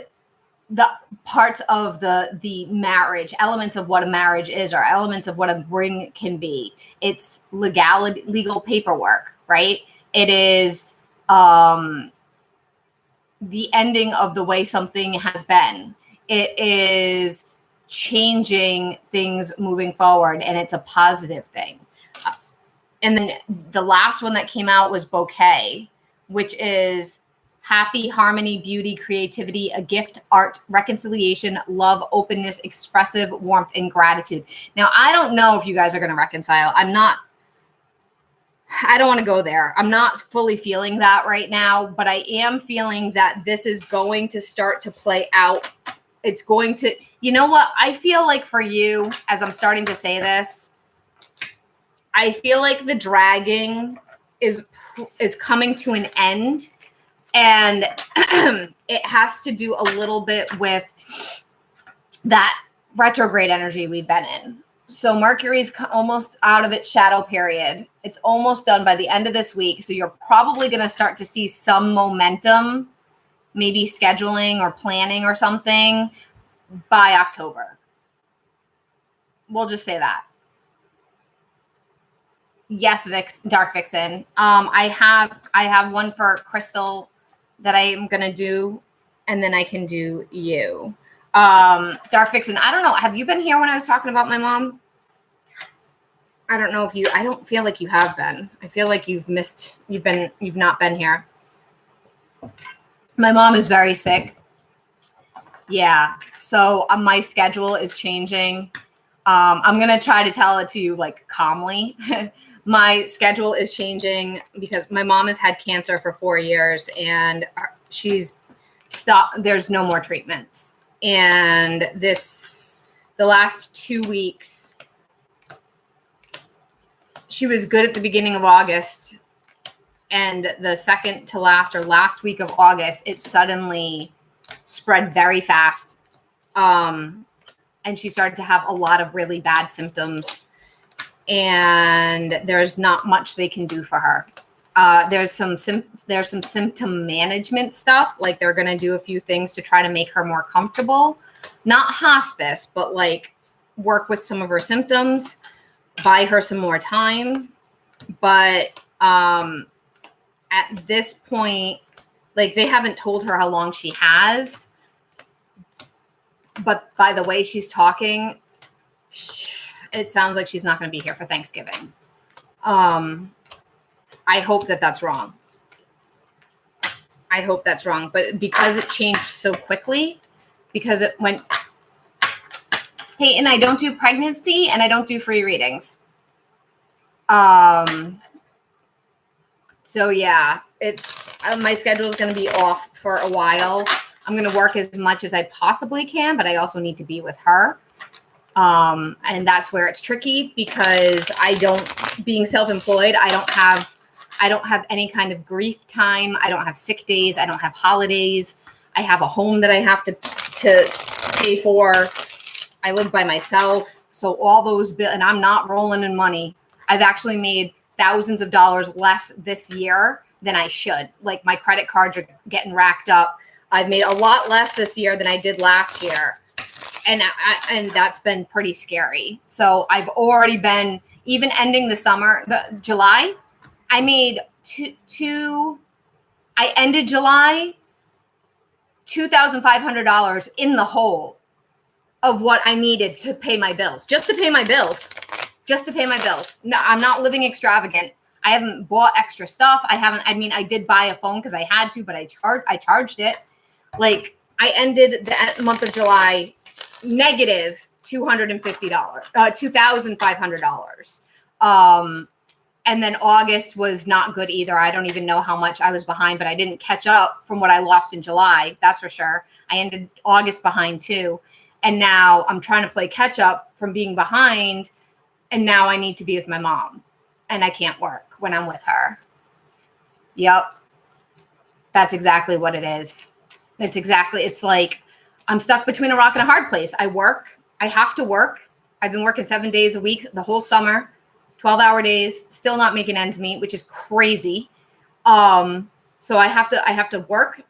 the parts of the marriage, elements of what a marriage is, or elements of what a ring can be. It's legal paperwork, right? It is the ending of the way something has been. It is changing things moving forward, and it's a positive thing. And then the last one that came out was Bouquet, which is happy, harmony, beauty, creativity, a gift, art, reconciliation, love, openness, expressive, warmth, and gratitude. Now, I don't know if you guys are going to reconcile. I don't want to go there. I'm not fully feeling that right now, but I am feeling that this is going to start to play out. It's going to, you know what? I feel like for you, as I'm starting to say this, I feel like the dragging is coming to an end. And it has to do a little bit with that retrograde energy we've been in. So Mercury's almost out of its shadow period. It's almost done by the end of this week. So you're probably going to start to see some momentum, maybe scheduling or planning or something by October. We'll just say that. Yes, Dark Vixen. I have one for Crystal that I am going to do, and then I can do you. Dark Vixen, I don't know. Have you been here when I was talking about my mom? I don't know if you, I don't feel like you have been. I feel like you've not been here. My mom is very sick. Yeah. So my schedule is changing. I'm going to try to tell it to you like calmly. My schedule is changing because my mom has had cancer for 4 years and she's stopped. There's no more treatments. And the last 2 weeks, she was good at the beginning of August. And the second to last or last week of August, it suddenly spread very fast. And she started to have a lot of really bad symptoms. And there's not much they can do for her. There's some symptom management stuff. Like they're going to do a few things to try to make her more comfortable. Not hospice, but like work with some of her symptoms, buy her some more time. But at this point, like they haven't told her how long she has. But by the way she's talking, it sounds like she's not going to be here for Thanksgiving. I hope that that's wrong. I hope that's wrong. But because it changed so quickly, because it went... Hey, and I don't do pregnancy and I don't do free readings. So yeah, it's my schedule is going to be off for a while. I'm going to work as much as I possibly can, but I also need to be with her. And that's where it's tricky because being self-employed, I don't have any kind of grief time. I don't have sick days. I don't have holidays. I have a home that I have to pay for. I live by myself. So all those bills, and I'm not rolling in money. I've actually made thousands of dollars less this year than I should. Like my credit cards are getting racked up. I've made a lot less this year than I did last year. And that's been pretty scary. So I've already been, even ending the summer, July, I made I ended July $2,500 in the hole of what I needed to pay my bills, just to pay my bills. No, I'm not living extravagant. I haven't bought extra stuff. I did buy a phone because I had to, but I charged it. Like I ended the month of July negative $250, $2,500. And then August was not good either. I don't even know how much I was behind, but I didn't catch up from what I lost in July. That's for sure. I ended August behind too. And now I'm trying to play catch up from being behind. And now I need to be with my mom and I can't work when I'm with her. Yep. That's exactly what it is. It's like I'm stuck between a rock and a hard place. I have to work. I've been working 7 days a week the whole summer, 12-hour days, still not making ends meet, which is crazy. So I have to work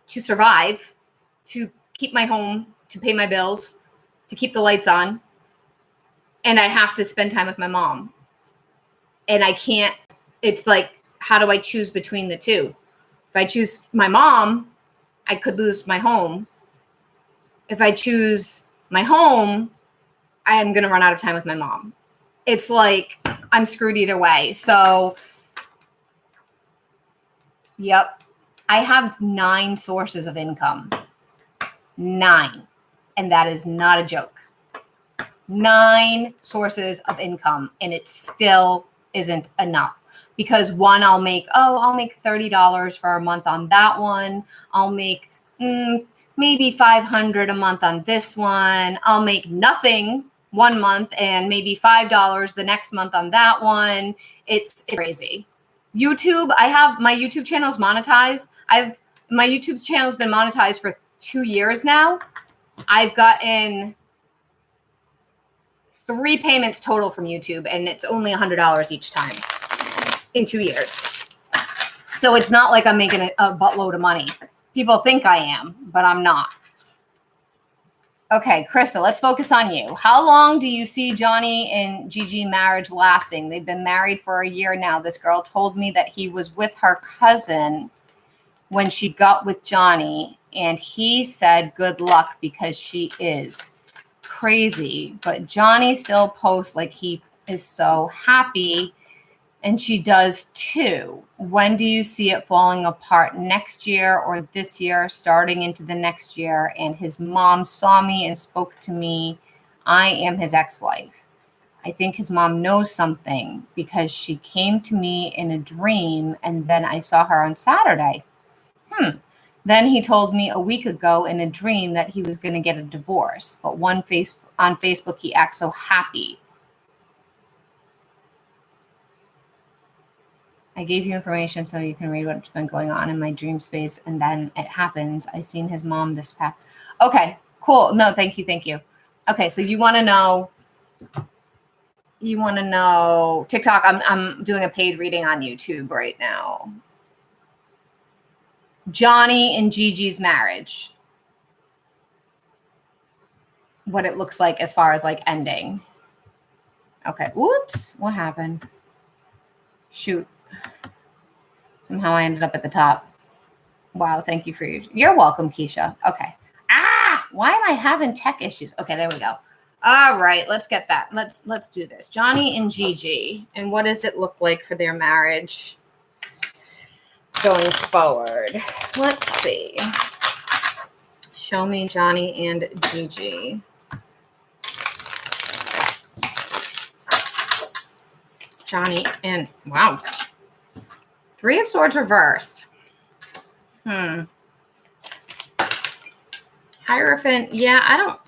to survive, to keep my home, to pay my bills, to keep the lights on. And I have to spend time with my mom. And I can't, it's like, how do I choose between the two? If I choose my mom, I could lose my home. If I choose my home, I am going to run out of time with my mom. It's like, I'm screwed either way. So, yep. I have 9 sources of income. 9. And that is not a joke. 9 sources of income, and it still isn't enough. Because one, I'll make $30 for a month on that one. I'll make maybe $500 a month on this one. I'll make nothing one month and maybe $5 the next month on that one. It's crazy. YouTube, I have my YouTube channel's monetized. My YouTube channel's been monetized for 2 years now. I've gotten 3 payments total from YouTube, and it's only $100 each time in 2 years. So it's not like I'm making a buttload of money. People think I am, but I'm not. Okay, Krista, let's focus on you. How long do you see Johnny and Gigi marriage lasting? They've been married for a year now. This girl told me that he was with her cousin when she got with Johnny, and he said good luck because she is crazy. But Johnny still posts like he is so happy, and she does too. When do you see it falling apart? Next year or this year, starting into the next year? And his mom saw me and spoke to me. I am his ex-wife. I think his mom knows something because she came to me in a dream, and then I saw her on Saturday. Then he told me a week ago in a dream that he was going to get a divorce, but on Facebook he acts so happy. I gave you information so you can read what's been going on in my dream space, and then it happens. I seen his mom this past. Okay, cool. No, thank you. Okay, so you want to know TikTok. I'm doing a paid reading on YouTube right now. Johnny and Gigi's marriage. What it looks like as far as like ending. Okay. Whoops. What happened? Shoot. Somehow I ended up at the top. Wow. Thank you for you're welcome, Keisha. Okay. Why am I having tech issues? Okay. There we go. All right. Let's get that. Let's do this. Johnny and Gigi. And what does it look like for their marriage going forward? Let's see. Show me Johnny and Gigi. Johnny and wow. 3 of Swords reversed. Hierophant. Yeah, I don't.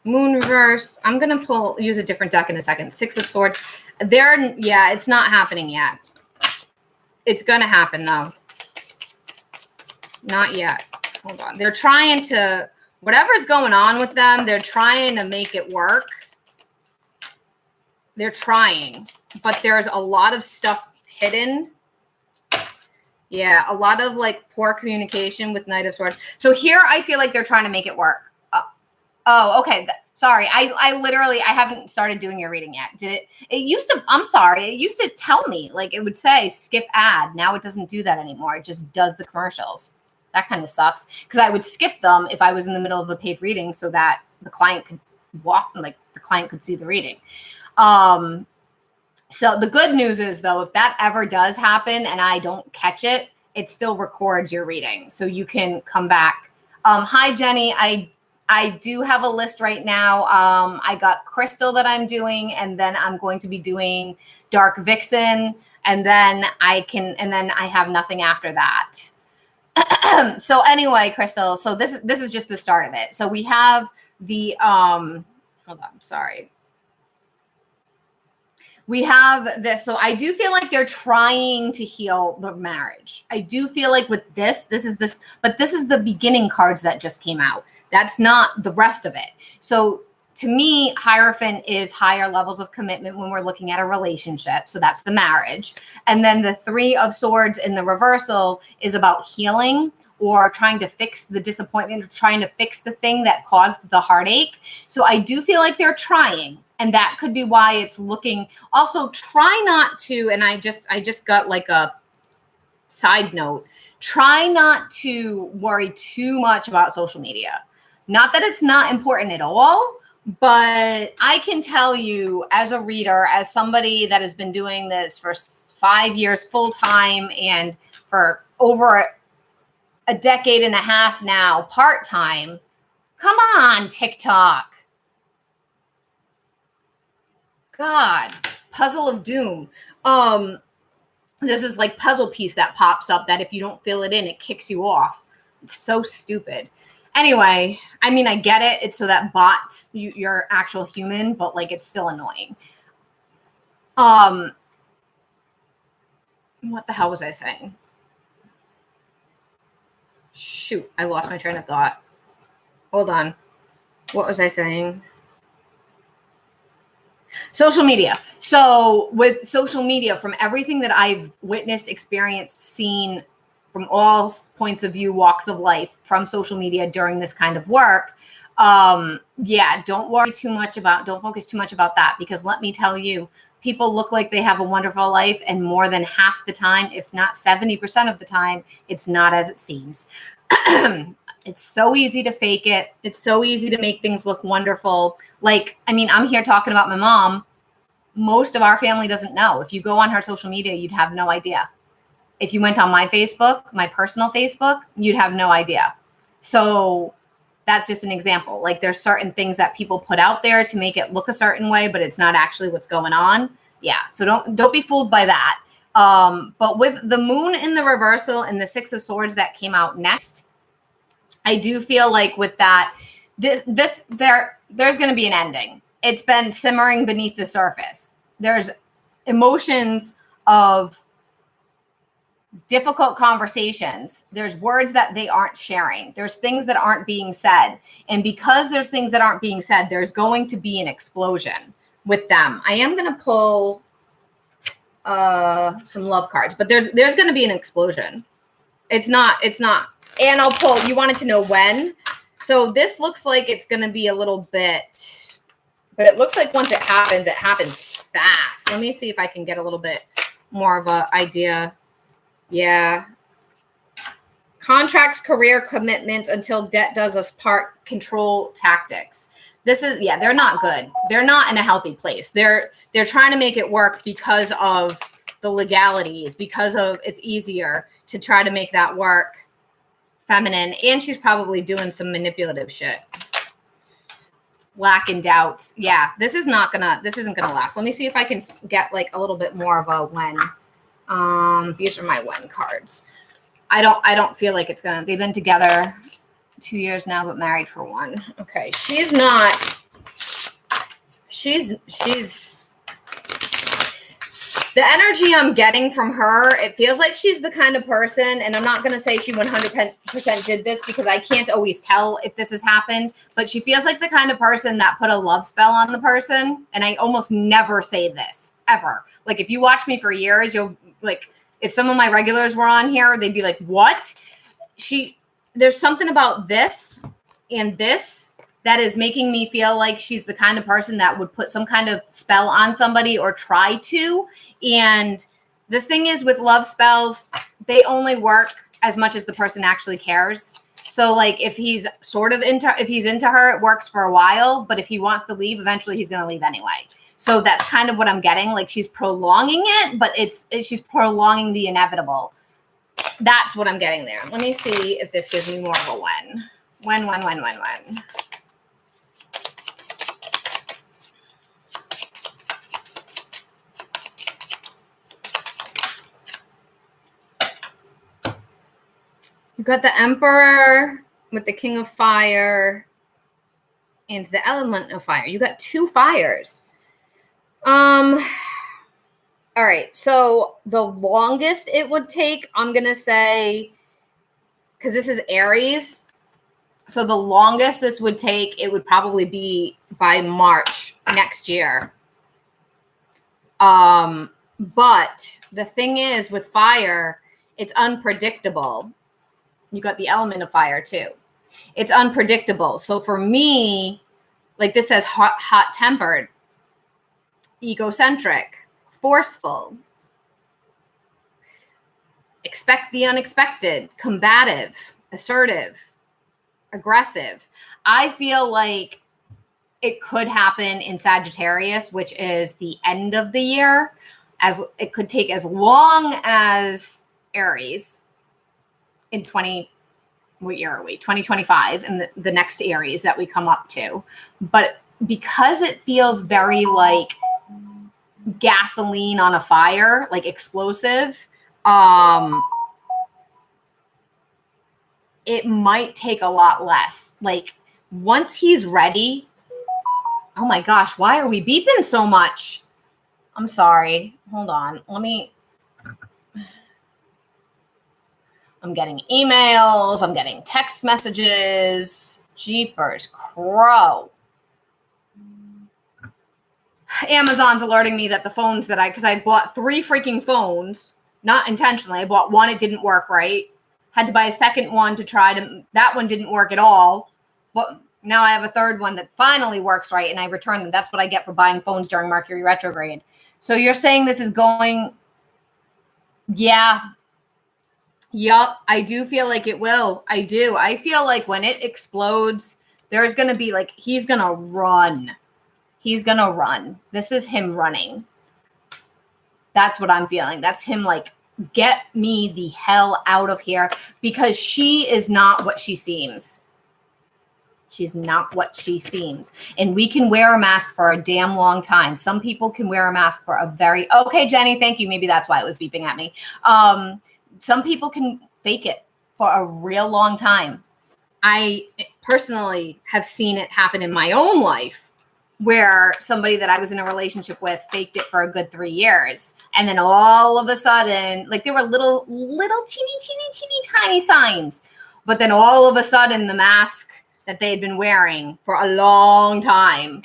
Moon reversed. I'm going to use a different deck in a second. 6 of Swords. Yeah, it's not happening yet. It's going to happen, though. Not yet. Hold on. They're trying to, whatever's going on with them, they're trying to make it work. They're trying, but there's a lot of stuff hidden. Yeah, a lot of like poor communication with Knight of Swords. So here I feel like they're trying to make it work. Oh, okay. Sorry. I haven't started doing your reading yet. I'm sorry. It used to tell me, like it would say skip ad. Now it doesn't do that anymore. It just does the commercials. That kind of sucks because I would skip them if I was in the middle of a paid reading so that the client could see the reading. So the good news is though, if that ever does happen and I don't catch it, it still records your reading. So you can come back. Hi, Jenny. I do have a list right now. I got Crystal that I'm doing, and then I'm going to be doing Dark Vixen, and then I have nothing after that. So anyway, Crystal, so this is just the start of it. So we have the hold on, sorry. We have this. So I do feel like they're trying to heal the marriage. I do feel like with this is the beginning cards that just came out. That's not the rest of it. So to me, Hierophant is higher levels of commitment when we're looking at a relationship. So that's the marriage. And then the 3 of Swords in the reversal is about healing or trying to fix the disappointment or trying to fix the thing that caused the heartache. So I do feel like they're trying. And that could be why it's looking. Also, try not to, and I just got like a side note, try not to worry too much about social media. Not that it's not important at all, but I can tell you as a reader, as somebody that has been doing this for 5 years full time and for over a decade and a half now, part time, come on, TikTok. God, Puzzle of Doom. This is like puzzle piece that pops up that if you don't fill it in, it kicks you off. It's so stupid. Anyway, I mean, I get it. It's so that bots you're actual human, but like it's still annoying. What the hell was I saying? Shoot, I lost my train of thought. Hold on. What was I saying? Social media. So with social media, from everything that I've witnessed, experienced, seen from all points of view, walks of life from social media during this kind of work, yeah, don't focus too much about that, because let me tell you, people look like they have a wonderful life, and more than half the time, if not 70% of the time, it's not as it seems. It's so easy to fake it. It's so easy to make things look wonderful. Like, I mean, I'm here talking about my mom. most of our family doesn't know. If you go on her social media, you'd have no idea. If you went on my Facebook, my personal Facebook, you'd have no idea. So that's just an example. Like there's certain things that people put out there to make it look a certain way, but it's not actually what's going on. Yeah. So don't be fooled by that. But with the moon in the reversal and the 6 of Swords that came out next, I do feel like with that, there's going to be an ending. It's been simmering beneath the surface. There's emotions of difficult conversations. There's words that they aren't sharing. There's things that aren't being said. And because there's things that aren't being said, there's going to be an explosion with them. I am going to pull some love cards, but there's going to be an explosion. It's not. And I'll pull, you wanted to know when. So this looks like it's going to be a little bit, but it looks like once it happens fast. Let me see if I can get a little bit more of an idea. Yeah. Contracts, career, commitments until debt does us part, control tactics. This is, yeah, they're not good. They're not in a healthy place. They're trying to make it work because of the legalities, because of it's easier to try to make that work. Feminine, and she's probably doing some manipulative shit. Lack and doubts. Yeah, this isn't gonna last. Let me see if I can get like a little bit more of a when. These are my when cards. I don't feel like it's gonna. They've been together 2 years now, but married for 1. Okay, she's not. She's the energy I'm getting from her, it feels like she's the kind of person, and I'm not going to say she 100% did this because I can't always tell if this has happened, but she feels like the kind of person that put a love spell on the person. And I almost never say this, ever. Like, if you watch me for years, you'll, like, if some of my regulars were on here, they'd be like, what? There's something about this and this that is making me feel like she's the kind of person that would put some kind of spell on somebody or try to. And the thing is with love spells, they only work as much as the person actually cares. So like if he's into her, it works for a while, but if he wants to leave, eventually he's going to leave anyway. So that's kind of what I'm getting. Like she's prolonging it, but she's prolonging the inevitable. That's what I'm getting there. Let me see if this gives me more of a when. When. You've got the Emperor with the King of Fire and the Element of Fire. You got 2 fires. All right. So the longest it would take, I'm going to say, because this is Aries. So the longest this would take, it would probably be by March next year. But the thing is with fire, it's unpredictable. You got the Element of Fire too. It's unpredictable. So for me, like this says hot-tempered, egocentric, forceful, expect the unexpected, combative, assertive, aggressive. I feel like it could happen in Sagittarius, which is the end of the year, as it could take as long as Aries in 2025 and the next Aries that we come up to. But because it feels very like gasoline on a fire, like explosive, it might take a lot less. Like once he's ready, oh my gosh, why are we beeping so much? I'm sorry. Hold on. I'm getting emails. I'm getting text messages. Jeepers crow. Amazon's alerting me that the phones that because I bought 3 freaking phones, not intentionally. I bought one, it didn't work right. Had to buy a second one to try to, that one didn't work at all. But now I have a third one that finally works right, and I returned them. That's what I get for buying phones during Mercury retrograde. So you're saying this is going, yeah. Yup, I do feel like it will. I do. I feel like when it explodes, there's going to be like, he's going to run. He's going to run. This is him running. That's what I'm feeling. That's him like, get me the hell out of here, because she is not what she seems. She's not what she seems. And we can wear a mask for a damn long time. Some people can wear a mask for a very, okay, Jenny, thank you. Maybe that's why it was beeping at me. Some people can fake it for a real long time. I personally have seen it happen in my own life, where somebody that I was in a relationship with faked it for a good 3 years. And then all of a sudden, like, there were little teeny tiny signs. But then all of a sudden, the mask that they had been wearing for a long time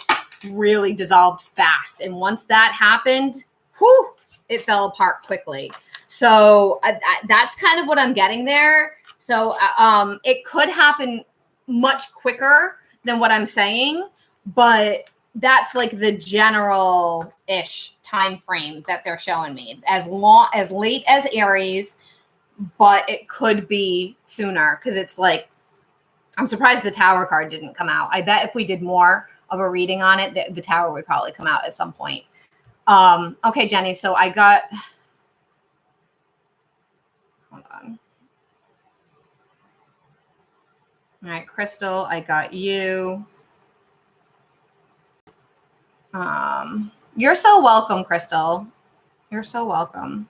really dissolved fast. And once that happened, whew, it fell apart quickly. So that's kind of what I'm getting there. So it could happen much quicker than what I'm saying, but that's like the general-ish time frame that they're showing me. As late as Aries, but it could be sooner, because it's like, I'm surprised the Tower card didn't come out. I bet if we did more of a reading on it, the Tower would probably come out at some point. Okay, Jenny, so I got, hold on. All right, Crystal, I got you. You're so welcome, Crystal. You're so welcome.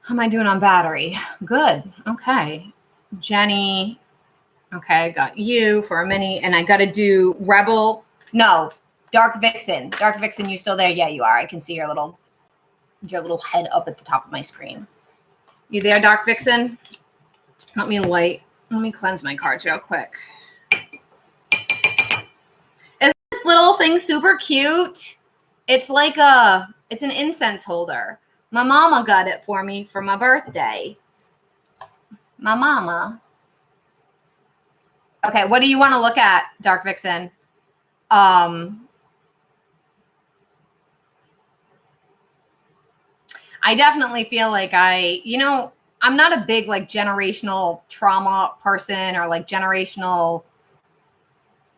How am I doing on battery? Good. Okay. Jenny. Okay, I got you for a minute, and I got to do Rebel. No, Dark Vixen. Dark Vixen, you still there? Yeah, you are. I can see your little head up at the top of my screen. You there, Dark Vixen? Let me cleanse my cards real quick. Is this little thing super cute? It's like it's an incense holder. My mama got it for me for my birthday. My mama. Okay, what do you want to look at, Dark Vixen? I definitely feel like I'm not a big like generational trauma person, or like generational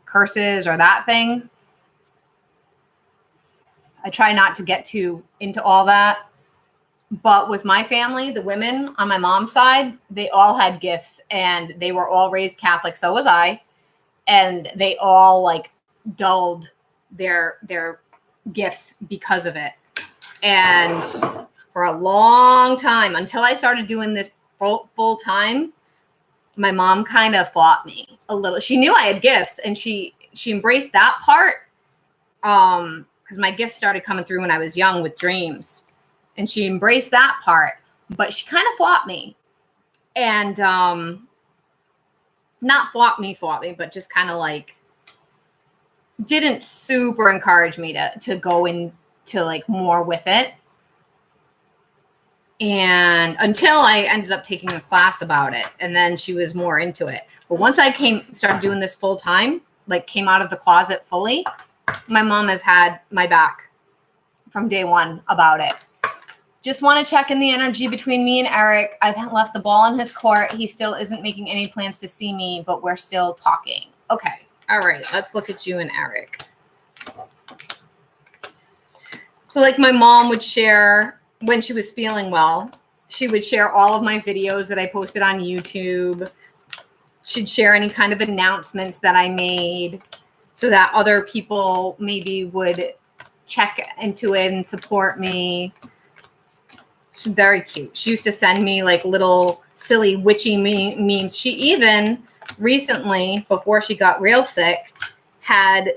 curses or that thing. I try not to get too into all that. But with my family, the women on my mom's side, they all had gifts, and they were all raised Catholic. So was I. And they all like dulled their gifts because of it. And for a long time, until I started doing this full time, my mom kind of fought me a little. She knew I had gifts, and she embraced that part. Because my gifts started coming through when I was young with dreams, and she embraced that part, but she kind of fought me, and not fought me, but just kind of like didn't super encourage me to go into like more with it. And until I ended up taking a class about it, and then she was more into it. But once I started doing this full time, like came out of the closet fully, my mom has had my back from day one about it. Just want to check in the energy between me and Eric. I've left the ball in his court. He still isn't making any plans to see me, but we're still talking. Okay. All right. Let's look at you and Eric. So like my mom would share when she was feeling well, she would share all of my videos that I posted on YouTube. She'd share any kind of announcements that I made so that other people maybe would check into it and support me. She's very cute. She used to send me like little silly witchy memes. She even recently, before she got real sick, had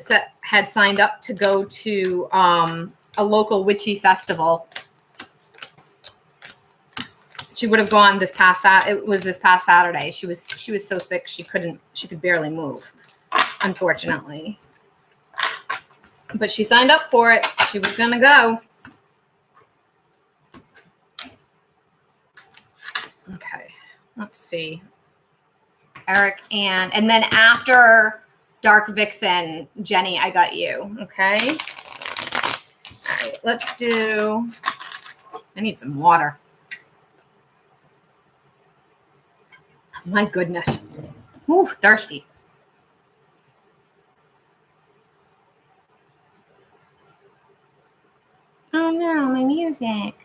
signed up to go to a local witchy festival. She would have gone this past Saturday. She was so sick she could barely move, unfortunately. But she signed up for it. She was gonna go. Okay, let's see. Eric and then after Dark Vixen, Jenny, I got you. Okay. All right, let's do. I need some water. My goodness. Ooh, thirsty. music.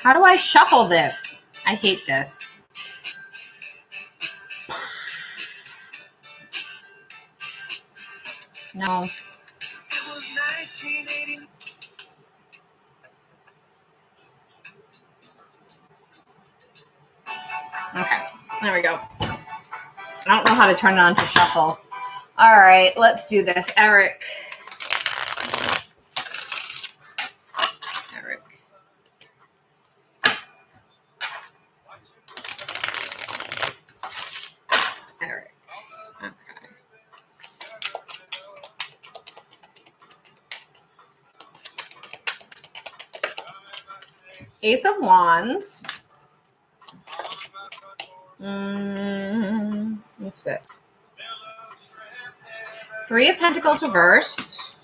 How do I shuffle this? I hate this. No. Okay, there we go. I don't know how to turn it on to shuffle. All right, let's do this. Eric. Okay. Ace of Wands. What's this? Three of Pentacles reversed.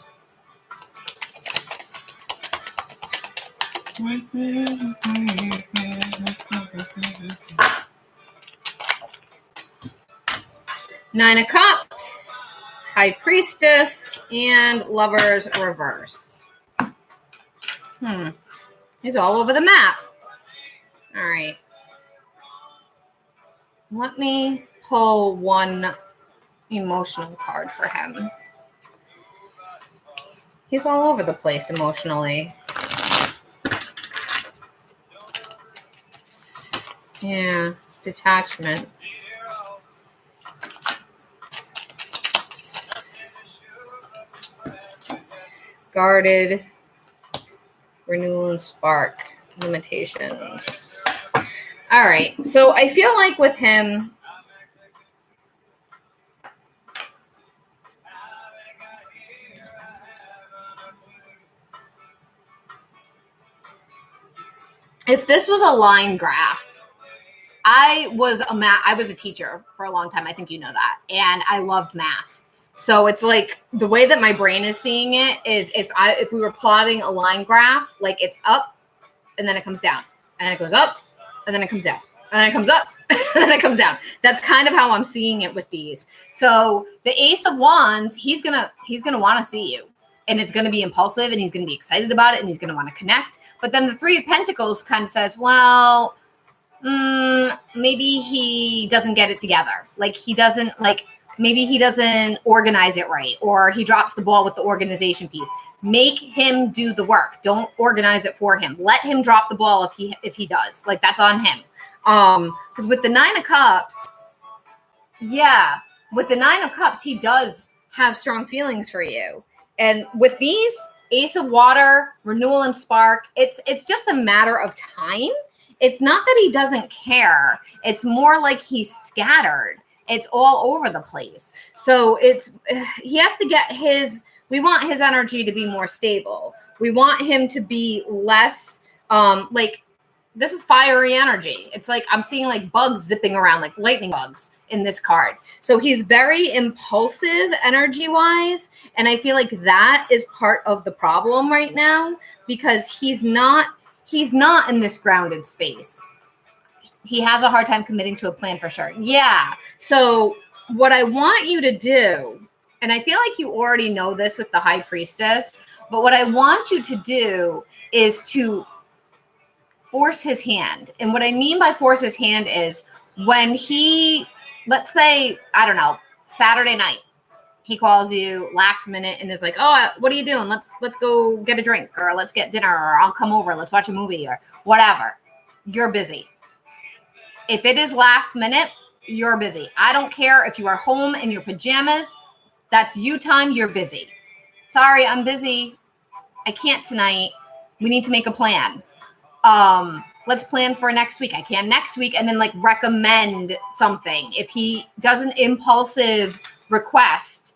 Nine of Cups, High Priestess, and Lovers reversed. He's all over the map. All right. Let me pull one emotional card for him. He's all over the place emotionally. Yeah, detachment. Guarded, renewal and spark, limitations. All right, so I feel like with him, if this was a line graph, I was a teacher for a long time. I think you know that. And I loved math. So it's like the way that my brain is seeing it is if we were plotting a line graph, like it's up and then it comes down and then it goes up and then it comes down and then it comes up and then it comes down. That's kind of how I'm seeing it with these. So the Ace of Wands, he's going to want to see you. And it's going to be impulsive and he's going to be excited about it and he's going to want to connect. But then the Three of Pentacles kind of says, well, maybe he doesn't get it together. Like maybe he doesn't organize it right, or he drops the ball with the organization piece. Make him do the work. Don't organize it for him. Let him drop the ball if he does. Like that's on him. Because with the Nine of Cups, with the Nine of Cups, he does have strong feelings for you. And with these Ace of Water, renewal and spark, it's just a matter of time. It's not that he doesn't care. It's more like he's scattered. It's all over the place. So he has to get we want his energy to be more stable. We want him to be less, this is fiery energy. It's like I'm seeing like bugs zipping around, like lightning bugs in this card. So he's very impulsive energy-wise. And I feel like that is part of the problem right now because he's not in this grounded space. He has a hard time committing to a plan for sure. Yeah. So what I want you to do, and I feel like you already know this with the High Priestess, but what I want you to do is to force his hand. And what I mean by force his hand is when he, let's say, I don't know, Saturday night, he calls you last minute and is like, oh, what are you doing? Let's go get a drink, or let's get dinner, or I'll come over. Let's watch a movie, or whatever. You're busy. If it is last minute, you're busy. I don't care if you are home in your pajamas. That's you time. You're busy. Sorry, I'm busy. I can't tonight. We need to make a plan. Let's plan for next week. I can next week, and then like recommend something. If he does an impulsive request,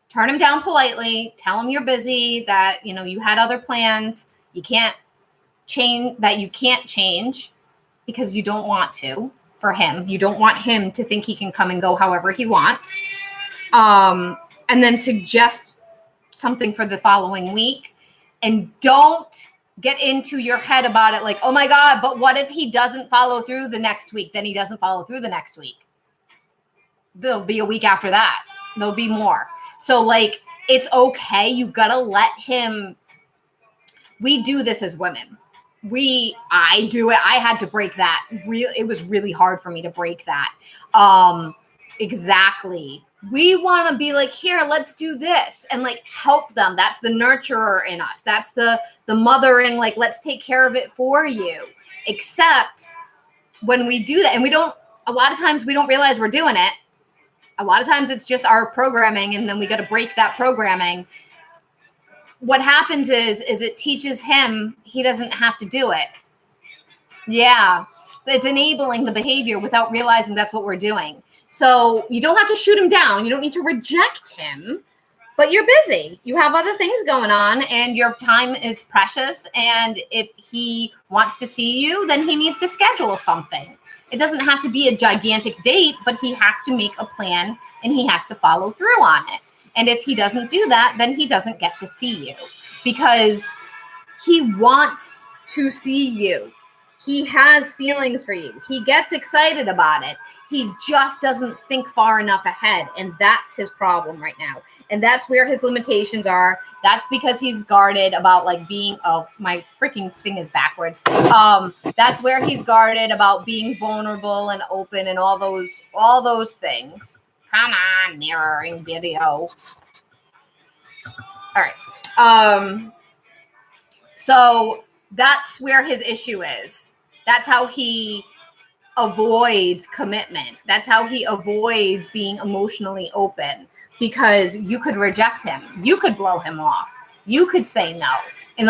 turn him down politely. Tell him you're busy, that you had other plans. You can't change because you don't want to for him. You don't want him to think he can come and go however he wants. And then suggest something for the following week. And don't get into your head about it. Like, oh my God, but what if he doesn't follow through the next week? Then he doesn't follow through the next week. There'll be a week after that. There'll be more. So like, it's okay. You gotta let him. We do this as women. I do it. I had to break that. It was really hard for me to break that. Exactly. We want to be like, here, let's do this and like help them. That's the nurturer in us. That's the mothering, like, let's take care of it for you. Except when we do that, and a lot of times we don't realize we're doing it. A lot of times it's just our programming, and then we got to break that programming. What happens is it teaches him he doesn't have to do it. Yeah. So it's enabling the behavior without realizing that's what we're doing. So you don't have to shoot him down. You don't need to reject him, but you're busy. You have other things going on and your time is precious. And if he wants to see you, then he needs to schedule something. It doesn't have to be a gigantic date, but he has to make a plan and he has to follow through on it. And if he doesn't do that, then he doesn't get to see you because he wants to see you. He has feelings for you. He gets excited about it. He just doesn't think far enough ahead. And that's his problem right now. And that's where his limitations are. That's because he's guarded about like being, oh, my freaking thing is backwards. That's where he's guarded about being vulnerable and open and all those things. Come on, mirroring video. All right. So that's where his issue is. That's how he avoids commitment. That's how he avoids being emotionally open, because you could reject him. You could blow him off. You could say no. And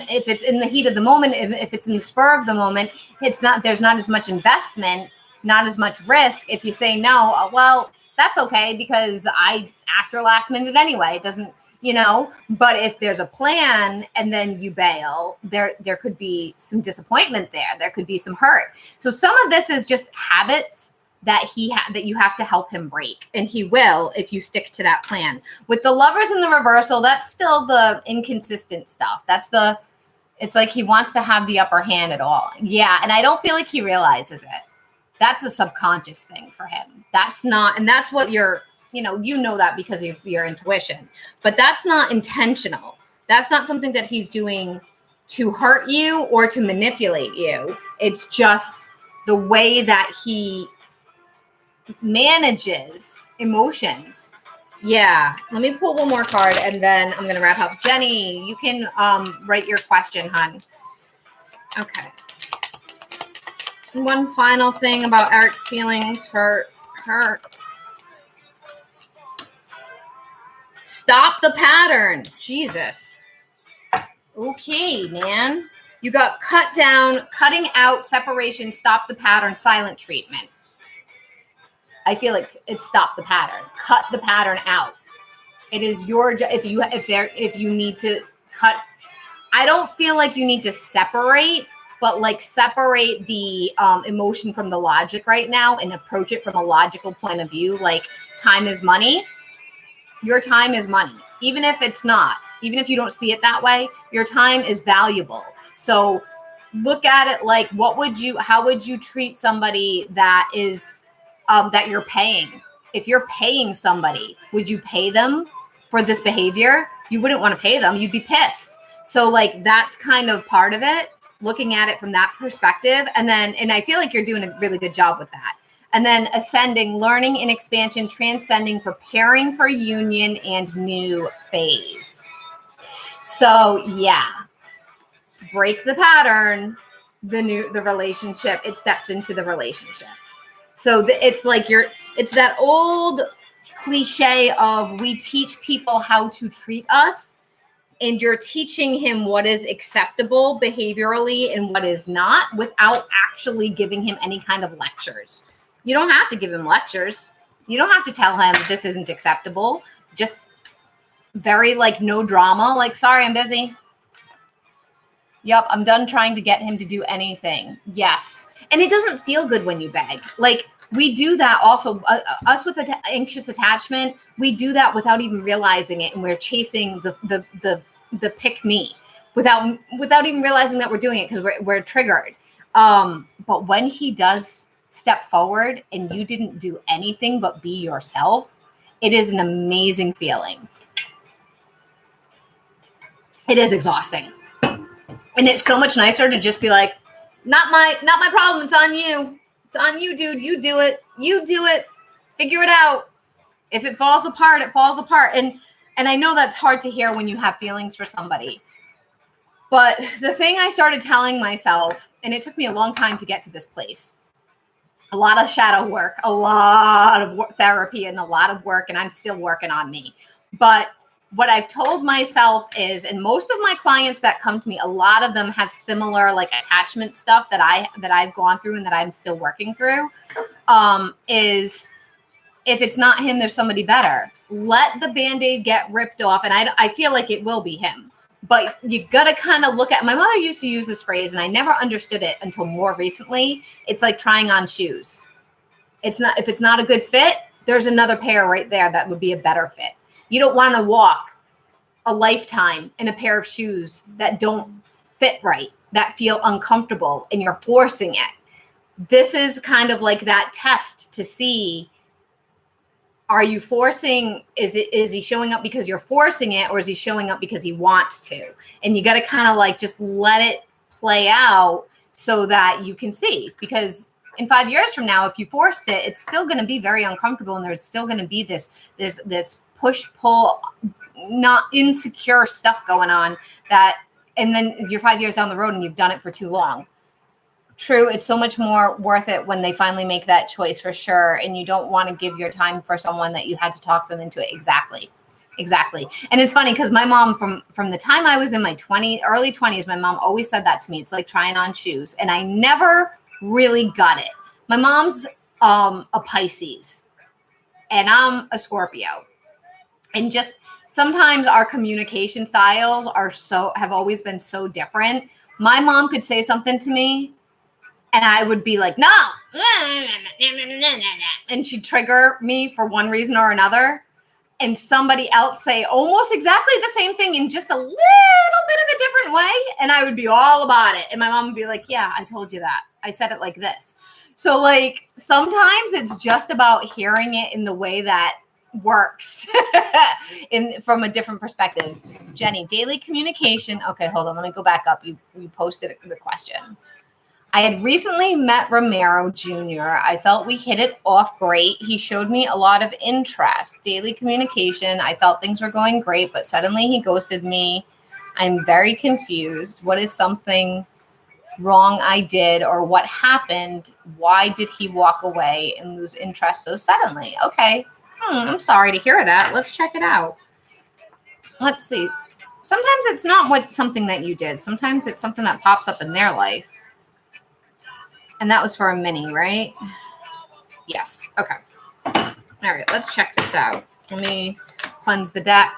if it's in the heat of the moment, if it's in the spur of the moment, there's not as much investment, not as much risk. If you say no, well, that's okay because I asked her last minute anyway. It doesn't, but if there's a plan and then you bail, there could be some disappointment there. There could be some hurt. So some of this is just habits that that you have to help him break, and he will if you stick to that plan. With the Lovers in the reversal, that's still the inconsistent stuff. It's like he wants to have the upper hand at all. Yeah, and I don't feel like he realizes it. That's a subconscious thing for him. That's not, and that's what you're, you know that because of your intuition, but that's not intentional. That's not something that he's doing to hurt you or to manipulate you. It's just the way that he manages emotions. Yeah. Let me pull one more card and then I'm going to wrap up. Jenny, you can write your question, hon. Okay. One final thing about Eric's feelings for her. Stop the pattern. Jesus. Okay, man. You got cut down, cutting out, separation, stop the pattern, silent treatment. I feel like it's stop the pattern. Cut the pattern out. It is your job. If you need to cut, I don't feel like you need to separate, but like separate the emotion from the logic right now and approach it from a logical point of view. Like time is money. Your time is money. Even if it's not, even if you don't see it that way, your time is valuable. So look at it like, how would you treat somebody that is, that you're paying? If you're paying somebody, would you pay them for this behavior? You wouldn't want to pay them. You'd be pissed. So like, that's kind of part of it, looking at it from that perspective. And I feel like you're doing a really good job with that. And then ascending, learning and expansion, transcending, preparing for union and new phase. So yeah, break the pattern, the relationship, it steps into the relationship. So it's like it's that old cliche of we teach people how to treat us, and you're teaching him what is acceptable behaviorally and what is not without actually giving him any kind of lectures. You don't have to give him lectures. You don't have to tell him this isn't acceptable. Just very like no drama. Like, sorry, I'm busy. Yep, I'm done trying to get him to do anything. Yes. And it doesn't feel good when you beg. Like we do that also. Us with anxious attachment, we do that without even realizing it. And we're chasing the pick me. without even realizing that we're doing it because we're triggered. But when he does step forward and you didn't do anything but be yourself, it is an amazing feeling. It is exhausting. And it's so much nicer to just be like, not my problem. It's on you. It's on you, dude. You do it. You do it. Figure it out. If it falls apart, it falls apart. And I know that's hard to hear when you have feelings for somebody. But the thing I started telling myself, and it took me a long time to get to this place, a lot of shadow work, a lot of therapy, and a lot of work, and I'm still working on me. But what I've told myself is, and most of my clients that come to me, a lot of them have similar like attachment stuff that I've gone through and that I'm still working through, is if it's not him, there's somebody better. Let the Band-Aid get ripped off. And I feel like it will be him. But you got to kind of look at, my mother used to use this phrase, and I never understood it until more recently. It's like trying on shoes. If it's not a good fit, there's another pair right there that would be a better fit. You don't want to walk a lifetime in a pair of shoes that don't fit right, that feel uncomfortable, and you're forcing it. This is kind of like that test to see, are you forcing, is he showing up because you're forcing it, or is he showing up because he wants to? And you got to kind of like just let it play out so that you can see, because in 5 years from now, if you forced it, it's still going to be very uncomfortable. And there's still going to be this push, pull, not insecure stuff going on and then you're 5 years down the road and you've done it for too long. True, it's so much more worth it when they finally make that choice, for sure. And you don't want to give your time for someone that you had to talk them into it. Exactly. And it's funny because my mom, from the time I was in my early 20s, my mom always said that to me. It's like trying on shoes. And I never really got it. My mom's a Pisces and I'm a Scorpio. And just sometimes our communication styles have always been so different. My mom could say something to me and I would be like, no, and she'd trigger me for one reason or another. And somebody else say almost exactly the same thing in just a little bit of a different way. And I would be all about it. And my mom would be like, yeah, I told you that. I said it like this. So like sometimes it's just about hearing it in the way that works from a different perspective. Jenny, daily communication. Okay, hold on. Let me go back up. You posted the question. I had recently met Romero Jr. I felt we hit it off great. He showed me a lot of interest. Daily communication. I felt things were going great, but suddenly he ghosted me. I'm very confused. What is something wrong I did, or what happened? Why did he walk away and lose interest so suddenly? Okay. I'm sorry to hear that. Let's check it out. Let's see. Sometimes it's not something that you did. Sometimes it's something that pops up in their life. And that was for a mini, right? Yes. Okay. All right. Let's check this out. Let me cleanse the deck.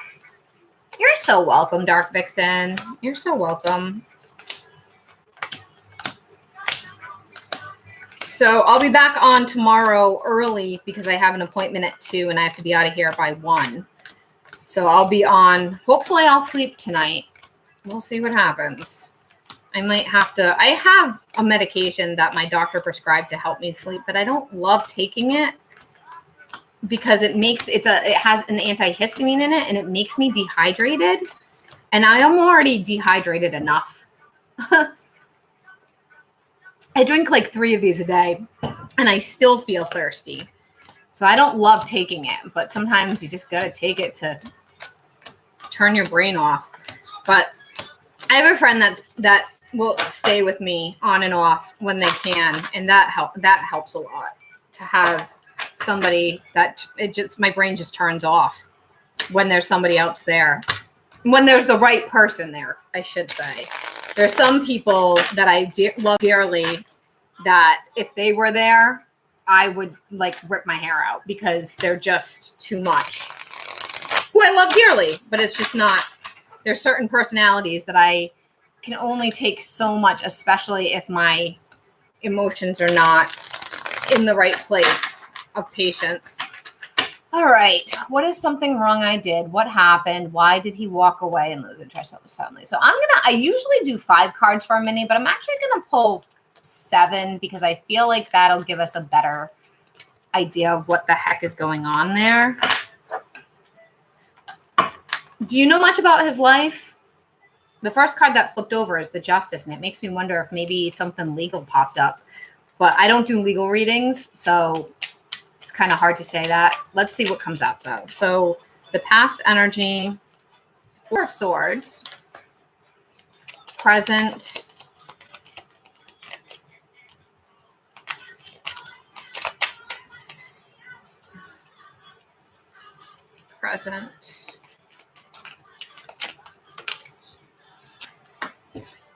You're so welcome, Dark Vixen. You're so welcome. So I'll be back on tomorrow early because I have an appointment at 2 and I have to be out of here by 1. So I'll be on. Hopefully I'll sleep tonight. We'll see what happens. I might have to. I have a medication that my doctor prescribed to help me sleep, but I don't love taking it because it has an antihistamine in it and it makes me dehydrated. And I am already dehydrated enough. I drink like 3 of these a day and I still feel thirsty. So I don't love taking it, but sometimes you just got to take it to turn your brain off. But I have a friend that will stay with me on and off when they can. And that helps a lot to have somebody that my brain just turns off when there's somebody else there. When there's the right person there, I should say. There's some people that I love dearly that if they were there, I would like rip my hair out because they're just too much. Who I love dearly, but it's just not. There's certain personalities that I can only take so much, especially if my emotions are not in the right place of patience. All right. What is something wrong I did? What happened? Why did he walk away and lose interest suddenly? So I usually do 5 cards for a mini, but I'm actually gonna pull 7 because I feel like that'll give us a better idea of what the heck is going on there. Do you know much about his life? The first card that flipped over is the Justice, and it makes me wonder if maybe something legal popped up. But I don't do legal readings, so it's kind of hard to say that. Let's see what comes up, though. So the past energy, 4 of Swords, present,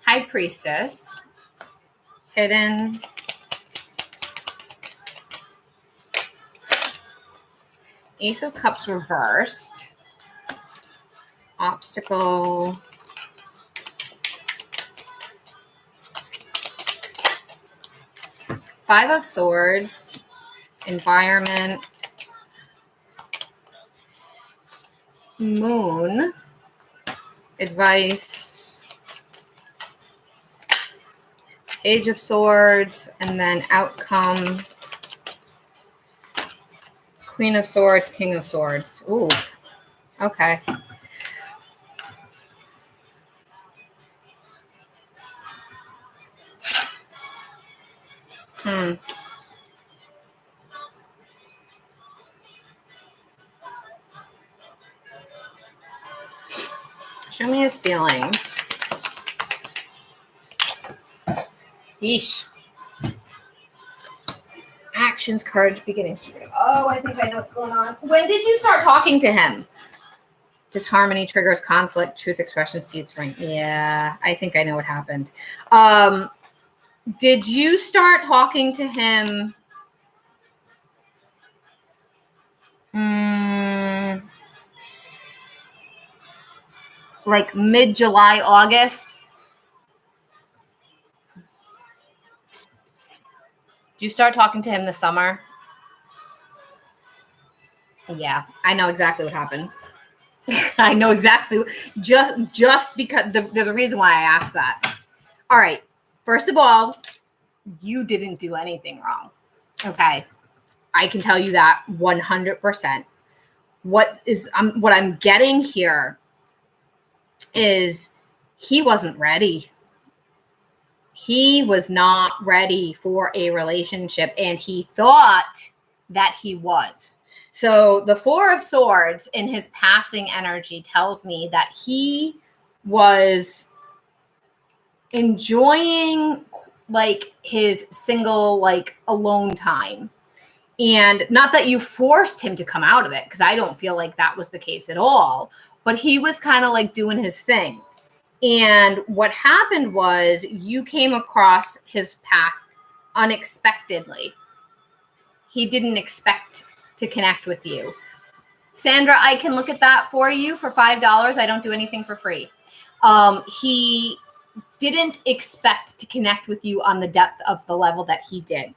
High Priestess, hidden, Ace of Cups reversed, obstacle, Five of Swords, environment, Moon, advice, Page of Swords, and then outcome, Queen of Swords, King of Swords. Ooh, okay. Show me his feelings. Yeesh. Actions, courage, beginning. Oh, I think I know what's going on. When did you start talking to him? Disharmony triggers conflict, truth expression seeds spring. Yeah, I think I know what happened. Did you start talking to him like mid-July, August? Did you start talking to him this summer? Yeah, I know exactly what happened. I know exactly. Just because there's a reason why I asked that. All right. First of all, you didn't do anything wrong. Okay. I can tell you that 100%. What I'm getting here is he wasn't ready. He was not ready for a relationship, and he thought that he was. So the 4 of Swords in his passing energy tells me that he was enjoying like his single, like alone time. And not that you forced him to come out of it, because I don't feel like that was the case at all. But he was kind of like doing his thing. And what happened was you came across his path unexpectedly. He didn't expect to connect with you. Sandra, I can look at that for you for $5. I don't do anything for free. He didn't expect to connect with you on the depth of the level that he did,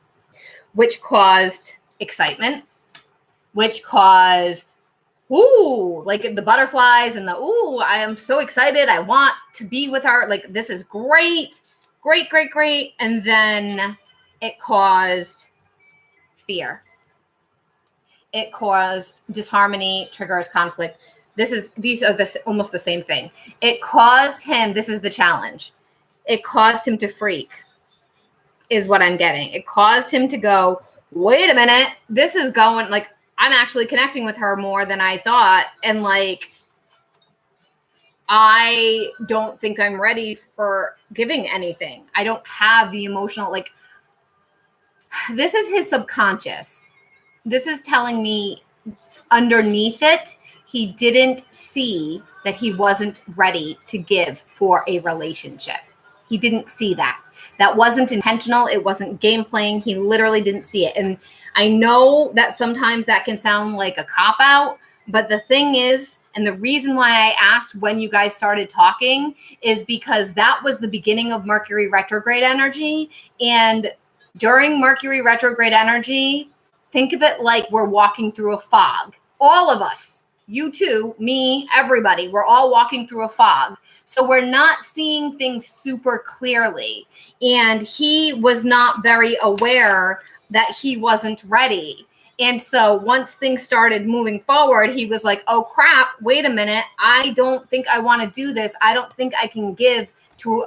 which caused excitement, which caused like the butterflies and I am so excited. I want to be with her. Like, this is great, great, great, great. And then it caused fear. It caused disharmony, triggers conflict. These are almost the same thing. It caused him, this is the challenge. It caused him to freak, is what I'm getting. It caused him to go, wait a minute, this is going, like, I'm actually connecting with her more than I thought. And like, I don't think I'm ready for giving anything. I don't have the emotional, like, this is his subconscious. This is telling me underneath it, he didn't see that he wasn't ready to give for a relationship. He didn't see that. That wasn't intentional. It wasn't game playing. He literally didn't see it. And I know that sometimes that can sound like a cop-out, but the thing is, and the reason why I asked when you guys started talking is because that was the beginning of Mercury retrograde energy. And during Mercury retrograde energy, think of it like we're walking through a fog. all of us, you too, me, everybody, we're all walking through a fog. So we're not seeing things super clearly. And he was not very aware that he wasn't ready. And so once things started moving forward, he was like, oh crap, wait a minute. I don't think I want to do this. I don't think I can give to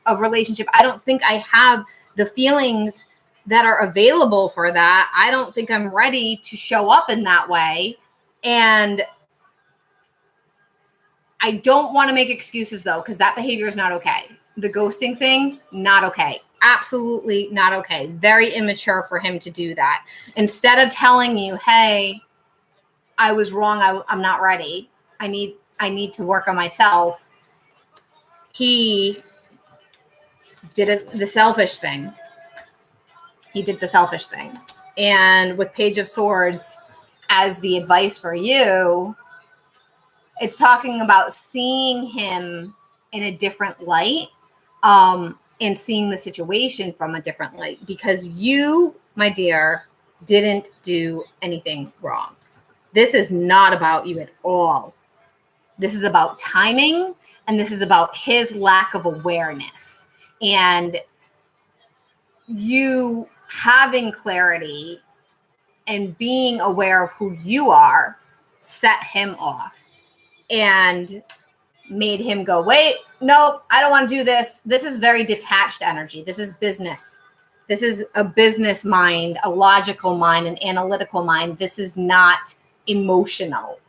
a relationship. I don't think I have the feelings that are available for that. I don't think I'm ready to show up in that way. And I don't want to make excuses though, because that behavior is not okay. The ghosting thing, not okay. Absolutely not okay. Very immature for him to do that. Instead of telling you, hey, I was wrong. I'm not ready. I need to work on myself. He did the selfish thing. He did the selfish thing. And with Page of Swords as the advice for you, it's talking about seeing him in a different light, and seeing the situation from a different light, because you, my dear, didn't do anything wrong. This is not about you at all. This is about timing, and this is about his lack of awareness. And you having clarity and being aware of who you are set him off and made him go, wait, nope, I don't want to do this. This is very detached energy. This is business. This is a business mind, a logical mind, an analytical mind. This is not emotional.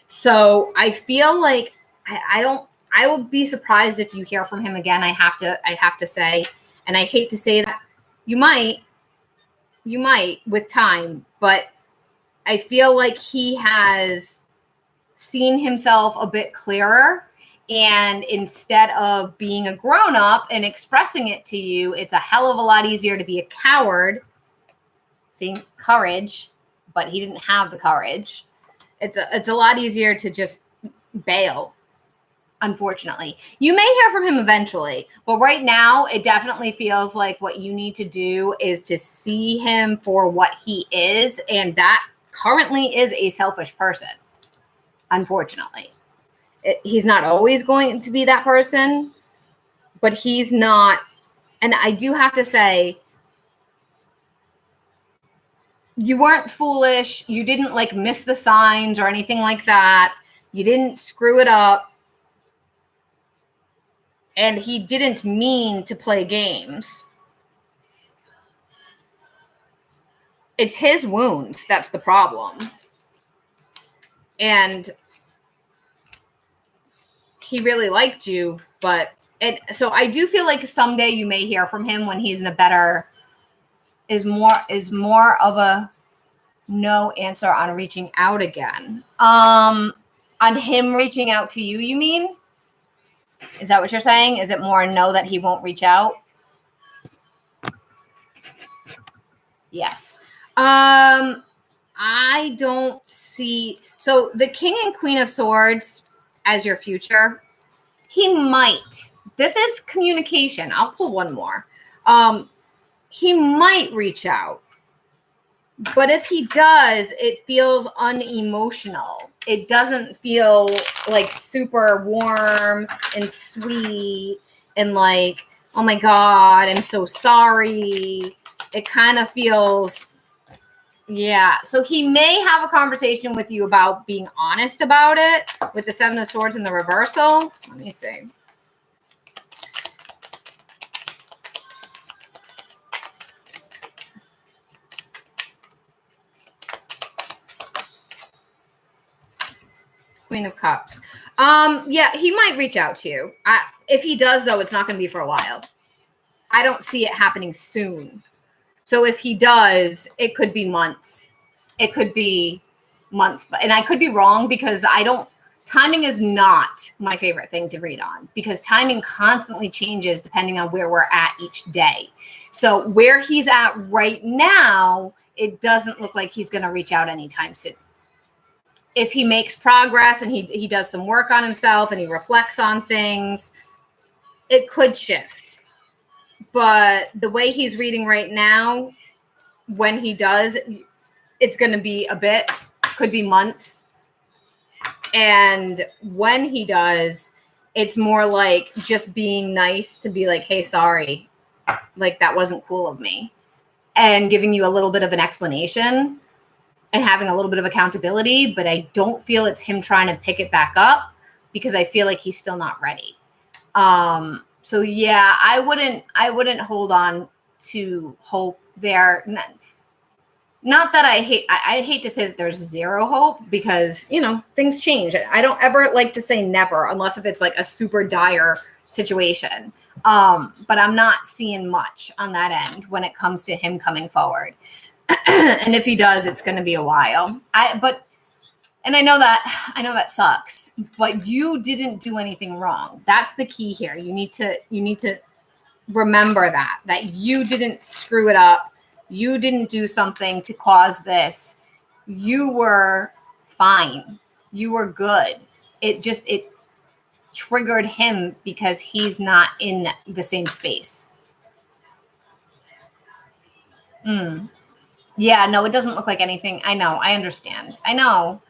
So I feel like I will be surprised if you hear from him again. I have to say, and I hate to say that, you might with time, but I feel like he has seen himself a bit clearer. And instead of being a grown-up and expressing it to you, it's a hell of a lot easier to be a coward. Seeing courage, but he didn't have the courage. It's a lot easier to just bail, unfortunately. You may hear from him eventually, but right now it definitely feels like what you need to do is to see him for what he is, and that currently is a selfish person, unfortunately. He's not always going to be that person, but he's not. And I do have to say, you weren't foolish. You didn't like miss the signs or anything like that. You didn't screw it up. And he didn't mean to play games. It's his wounds that's the problem. And he really liked you, but so I do feel like someday you may hear from him when he's in a better, is more of a no answer on reaching out again. On him reaching out to you, you mean? Is that what you're saying? Is it more no that he won't reach out? Yes. I don't see. So the King and Queen of Swords as your future, he might. This is communication. I'll pull one more. He might reach out. But if he does, it feels unemotional. It doesn't feel like super warm and sweet and like, oh my God, I'm so sorry. It kind of feels, yeah. So he may have a conversation with you about being honest about it with the Seven of Swords in the reversal. Let me see. Queen of Cups. Yeah, he might reach out to you. If he does, though, it's not going to be for a while. I don't see it happening soon. So if he does, it could be months. It could be months. And I could be wrong because timing is not my favorite thing to read on because timing constantly changes depending on where we're at each day. So where he's at right now, it doesn't look like he's going to reach out anytime soon. If he makes progress and he does some work on himself and he reflects on things, it could shift. But the way he's reading right now, when he does, it's going to be a bit. could be months. And when he does, it's more like just being nice to be like, hey, sorry, like that wasn't cool of me, and giving you a little bit of an explanation and having a little bit of accountability. But I don't feel it's him trying to pick it back up, because I feel like he's still not ready. So yeah, I wouldn't hold on to hope there. Not that I hate to say that there's zero hope, because, you know, things change. I don't ever like to say never, unless if it's like a super dire situation. But I'm not seeing much on that end when it comes to him coming forward. And if he does, it's going to be a while. And I know that sucks, but you didn't do anything wrong. That's the key here. You need to remember that you didn't screw it up. You didn't do something to cause this. You were fine. You were good. It triggered him because he's not in the same space. Yeah, no, it doesn't look like anything. I know. I understand. I know.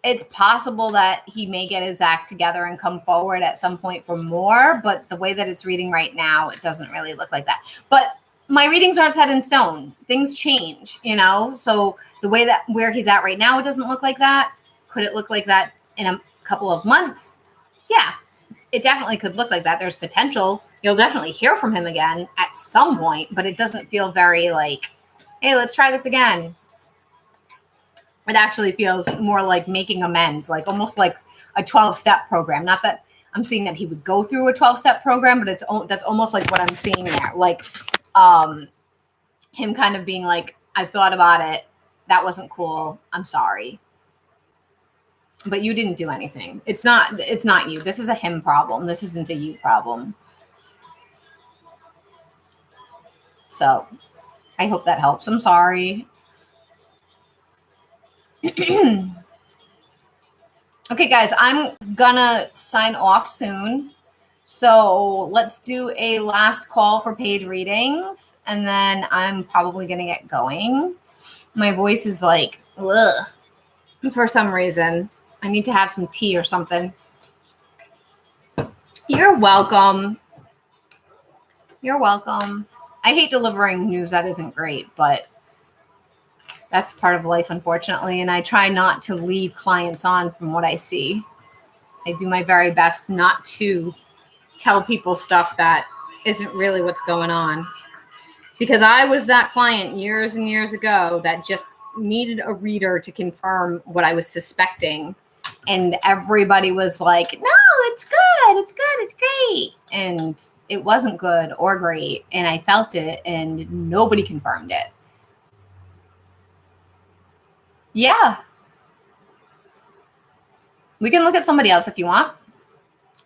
It's possible that he may get his act together and come forward at some point for more, but the way that it's reading right now, it doesn't really look like that. But my readings aren't set in stone. Things change, you know? So the way that where he's at right now, it doesn't look like that. Could it look like that in a couple of months? Yeah, it definitely could look like that. There's potential. You'll definitely hear from him again at some point, but it doesn't feel very like, hey, let's try this again. It actually feels more like making amends, like almost like a 12-step program. Not that I'm seeing that he would go through a 12-step program, but that's almost like what I'm seeing there. Like him kind of being like, I've thought about it. That wasn't cool. I'm sorry. But you didn't do anything. It's not you. This is a him problem. This isn't a you problem. So I hope that helps. I'm sorry. Okay, guys, I'm gonna sign off soon. So let's do a last call for paid readings, and then I'm probably gonna get going. My voice is like, ugh, for some reason. I need to have some tea or something. You're welcome. You're welcome. I hate delivering news that isn't great, but that's part of life, unfortunately. And I try not to lead clients on from what I see. I do my very best not to tell people stuff that isn't really what's going on. Because I was that client years and years ago that just needed a reader to confirm what I was suspecting. And everybody was like, no, it's good. It's good. It's great. And it wasn't good or great. And I felt it, and nobody confirmed it. Yeah. We can look at somebody else if you want.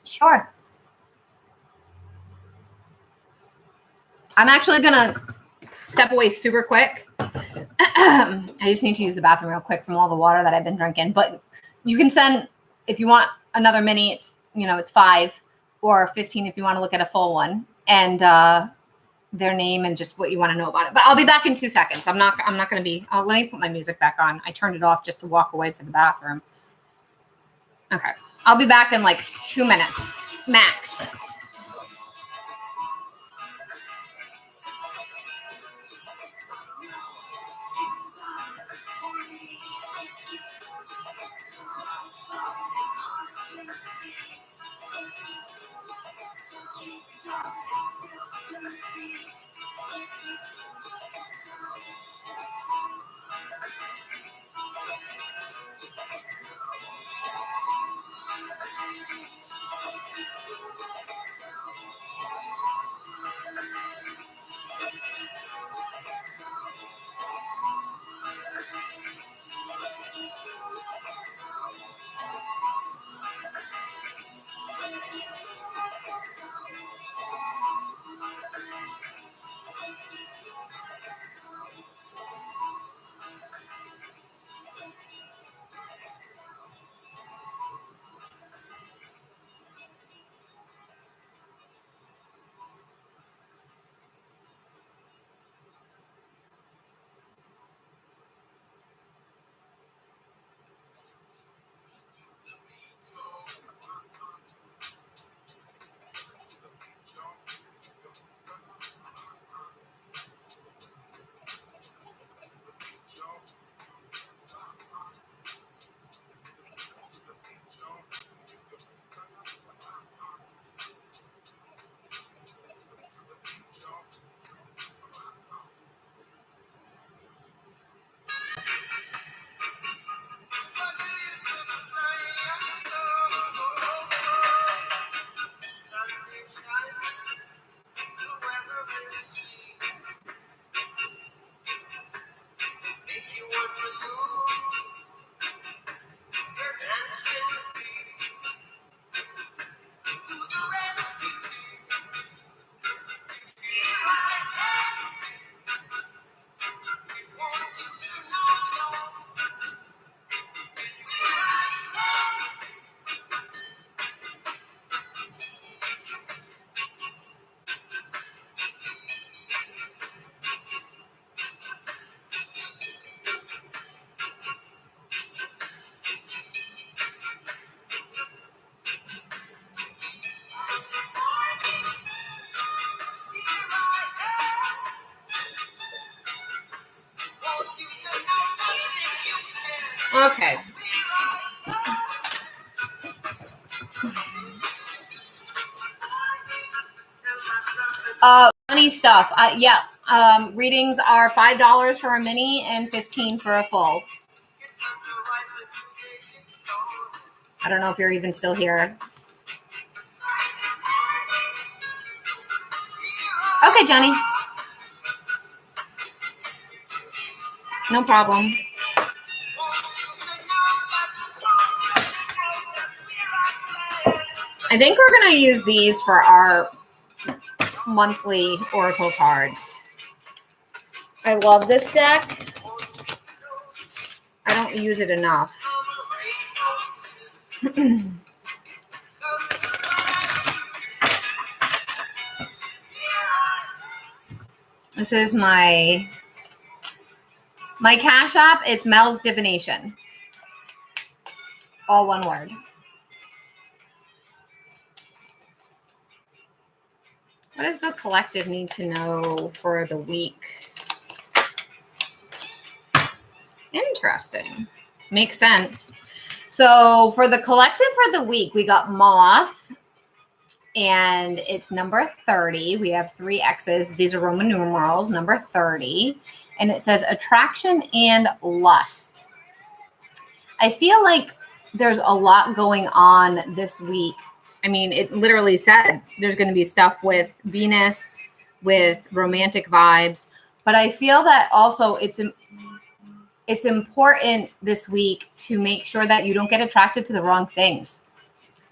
Sure. I'm actually going to step away super quick. I just need to use the bathroom real quick from all the water that I've been drinking. But you can send, if you want another mini, it's 5 or 15 if you want to look at a full one, and their name and just what you want to know about it. But I'll be back in 2 seconds. I'm not going to be. Let me put my music back on. I turned it off just to walk away from the bathroom. Okay, I'll be back in like 2 minutes max. Okay. Funny stuff. Yeah. Readings are $5 for a mini and $15 for a full. I don't know if you're even still here. Okay, Jenny. No problem. I think we're going to use these for our monthly oracle cards. I love this deck. I don't use it enough. This is my Cash App. It's melsdivination. All one word. What does the collective need to know for the week? Interesting. Makes sense. So for the collective for the week, we got Moth, and it's number 30. We have 3 X's. These are Roman numerals, number 30. And it says attraction and lust. I feel like there's a lot going on this week. I mean, it literally said there's going to be stuff with Venus, with romantic vibes. But I feel that also it's important this week to make sure that you don't get attracted to the wrong things.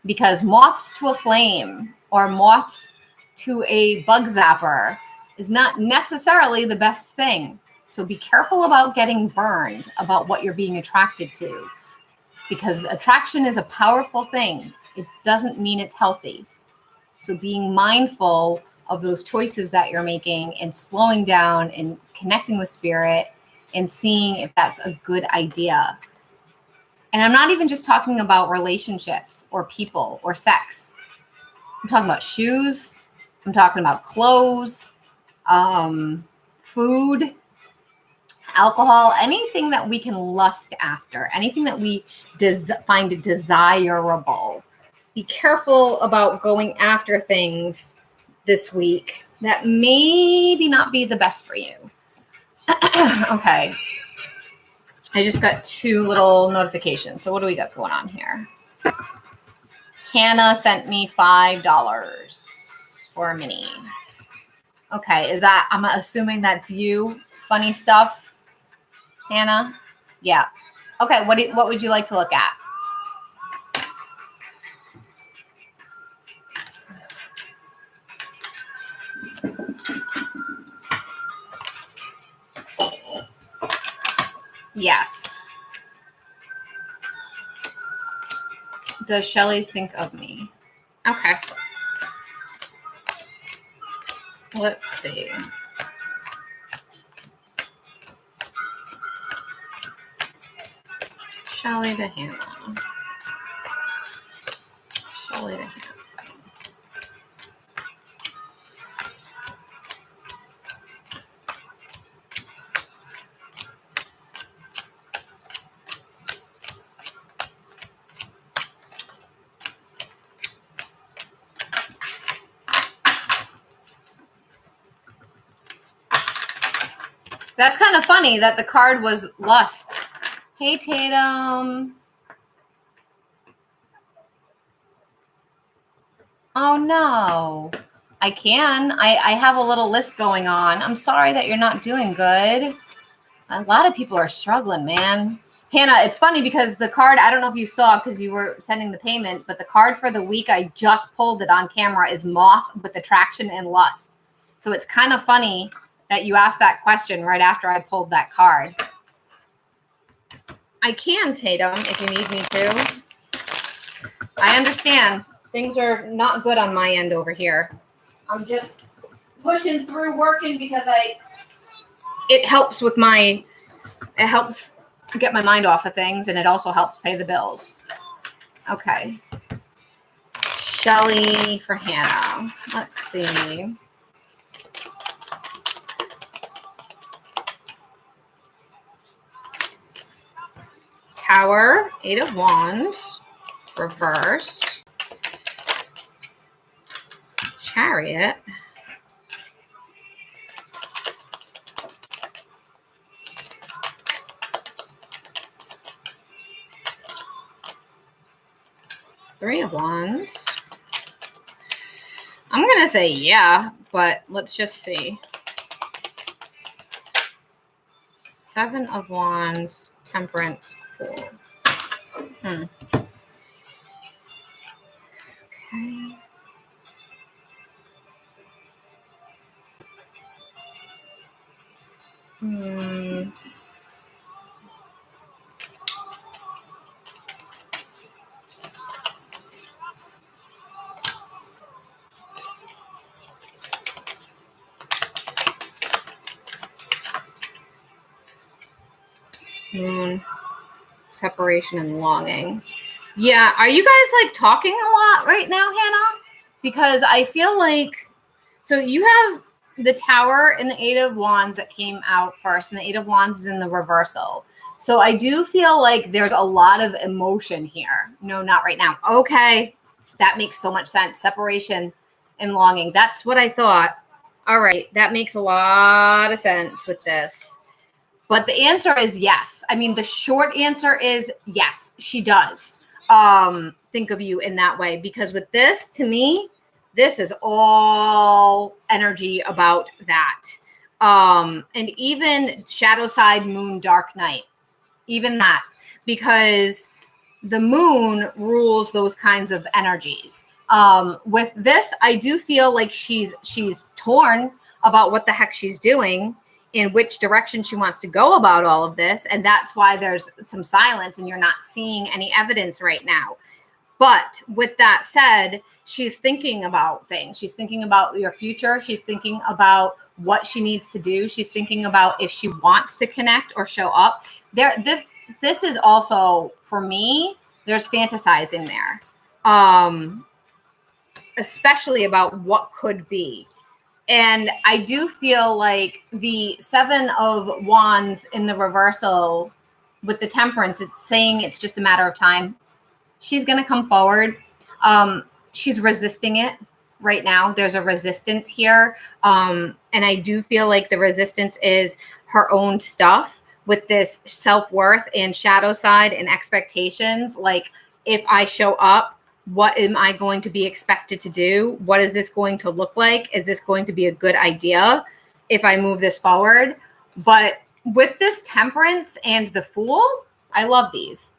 Because moths to a flame or moths to a bug zapper is not necessarily the best thing. So be careful about getting burned about what you're being attracted to, because attraction is a powerful thing. It doesn't mean it's healthy. So being mindful of those choices that you're making and slowing down and connecting with spirit and seeing if that's a good idea. And I'm not even just talking about relationships or people or sex. I'm talking about shoes. I'm talking about clothes, food, alcohol, anything that we can lust after, anything that we find desirable. Be careful about going after things this week that maybe not be the best for you. Okay. I just got 2 little notifications. So what do we got going on here? Hannah sent me $5 for a mini. Okay, is that, I'm assuming that's you? Funny stuff, Hannah? Yeah. Okay, what would you like to look at? Yes. Does Shelly think of me? Okay. Let's see. Shelly to Hannah. Shelly to Hannah. That's kind of funny that the card was lust. Hey, Tatum. Oh, no. I can. I have a little list going on. I'm sorry that you're not doing good. A lot of people are struggling, man. Hannah, it's funny because the card, I don't know if you saw because you were sending the payment, but the card for the week, I just pulled it on camera, is Moth with Attraction and Lust. So it's kind of funny that you asked that question right after I pulled that card. I can, Tatum, if you need me to. I understand. Things are not good on my end over here. I'm just pushing through working because it helps get my mind off of things, and it also helps pay the bills. Okay. Shelly for Hannah. Let's see. Tower, 8 of Wands, reversed. Chariot. Three of Wands. I'm going to say yeah, but let's just see. 7 of Wands, Temperance, Fool. Okay. Moon, separation and longing. Yeah, are you guys like talking a lot right now, Hannah? Because I feel like, so you have the Tower and the 8 of Wands that came out first, and the 8 of Wands is in the reversal. So I do feel like there's a lot of emotion here. No, not right now. Okay, that makes so much sense. Separation and longing. That's what I thought. All right, that makes a lot of sense with this. But the answer is yes. I mean, the short answer is yes, she does think of you in that way. Because with this, to me, this is all energy about that. And even shadow side, moon, dark night, even that, because the moon rules those kinds of energies. With this, I do feel like she's torn about what the heck she's doing, in which direction she wants to go about all of this. And that's why there's some silence and you're not seeing any evidence right now. But with that said, she's thinking about things. She's thinking about your future. She's thinking about what she needs to do. She's thinking about if she wants to connect or show up. This is also, for me, there's fantasizing there. Especially about what could be. And I do feel like the 7 of Wands in the reversal with the Temperance, it's saying it's just a matter of time. She's going to come forward. She's resisting it right now. There's a resistance here. And I do feel like the resistance is her own stuff with this self-worth and shadow side and expectations. Like, if I show up, what am I going to be expected to do? What is this going to look like? Is this going to be a good idea if I move this forward? But with this Temperance and the Fool, I love these.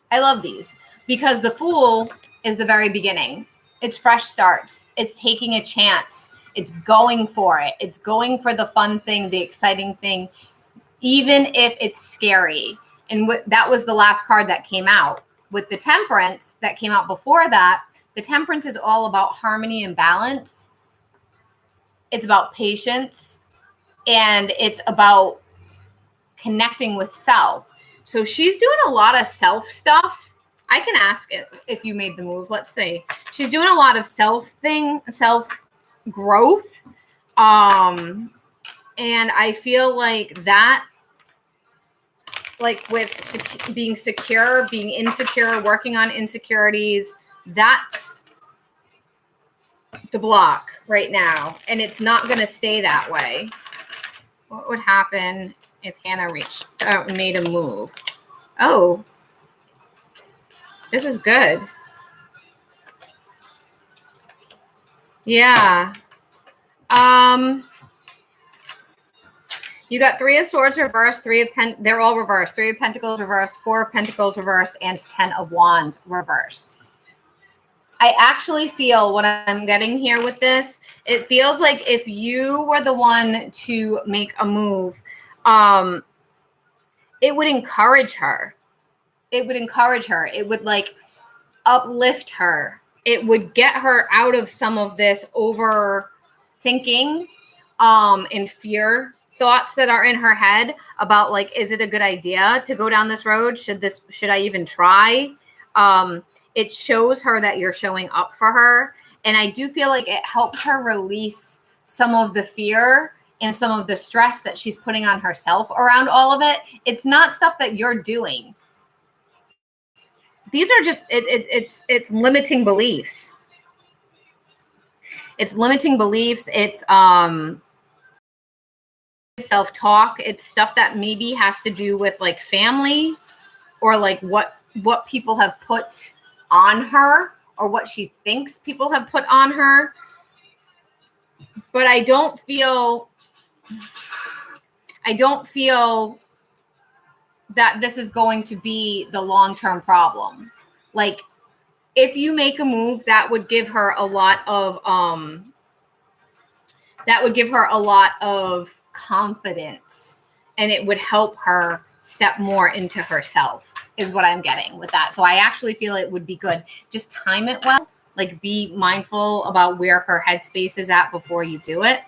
I love these because the Fool is the very beginning. It's fresh starts. It's taking a chance. It's going for it. It's going for the fun thing, the exciting thing, even if it's scary. And that was the last card that came out. With the Temperance that came out before that, the Temperance is all about harmony and balance. It's about patience, and it's about connecting with self. So she's doing a lot of self stuff. I can ask if you made the move. Let's see. She's doing a lot of self growth. And I feel like that, like with being secure, being insecure, working on insecurities, that's the block right now. And it's not going to stay that way. What would happen if Hannah made a move? Oh, this is good. Yeah. You got 3 of Swords reversed, they're all reversed. 3 of Pentacles reversed, 4 of Pentacles reversed, and 10 of Wands reversed. I actually feel what I'm getting here with this, it feels like if you were the one to make a move, it would encourage her. It would encourage her. It would like uplift her. It would get her out of some of this overthinking and fear thoughts that are in her head about like, is it a good idea to go down this road? Should I even try? It shows her that you're showing up for her. And I do feel like it helps her release some of the fear and some of the stress that she's putting on herself around all of it. It's not stuff that you're doing. these are just, it's limiting beliefs. It's limiting beliefs. It's self-talk. It's stuff that maybe has to do with like family or like what people have put on her or what she thinks people have put on her. But I don't feel that this is going to be the long-term problem. Like, if you make a move, that would give her a lot of confidence, and it would help her step more into herself, is what I'm getting with that. So I actually feel it would be good. Just time it well. Like, be mindful about where her headspace is at before you do it.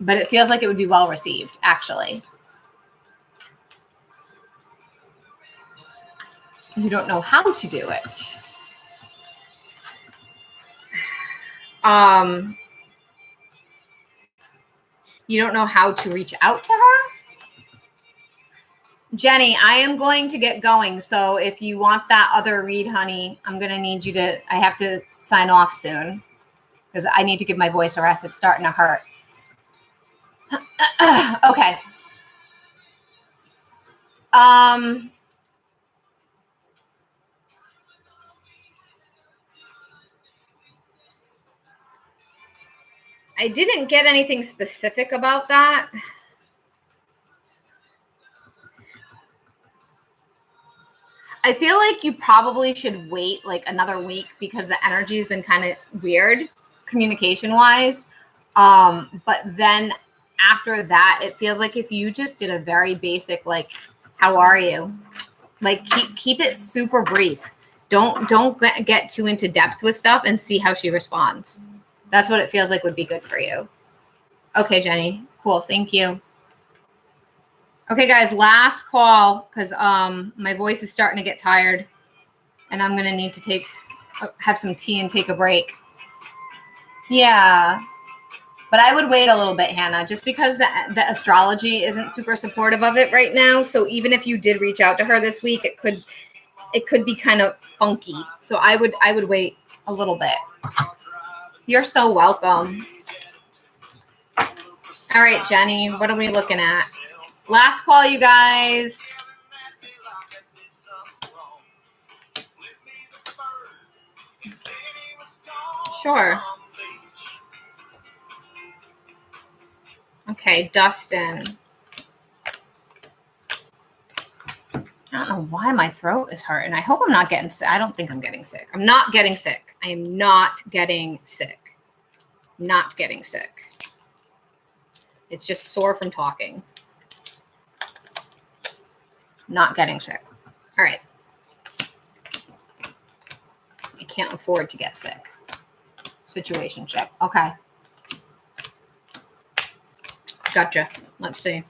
But it feels like it would be well received, actually. You don't know how to do it. You don't know how to reach out to her? Jenny, I am going to get going. So if you want that other read, honey, I'm going to need you to, I have to sign off soon because I need to give my voice a rest. It's starting to hurt. Okay. I didn't get anything specific about that. I feel like you probably should wait like another week because the energy has been kind of weird communication wise. But then after that, it feels like if you just did a very basic, like, how are you? Like, keep it super brief. Don't get too into depth with stuff and see how she responds. That's what it feels like would be good for you. Okay, Jenny. Cool. Thank you. Okay, guys, last call because my voice is starting to get tired and I'm going to need to have some tea and take a break. Yeah, but I would wait a little bit, Hannah, just because the astrology isn't super supportive of it right now. So even if you did reach out to her this week, it could be kind of funky. So I would wait a little bit. You're so welcome. All right, Jenny, what are we looking at? Last call, you guys. Sure. Okay, Dustin. I don't know why my throat is hurting. I hope I'm not getting sick. I don't think I'm getting sick. I'm not getting sick. I am not getting sick. Not getting sick. It's just sore from talking. Not getting sick. All right. I can't afford to get sick. Situationship. Okay. Gotcha. Let's see.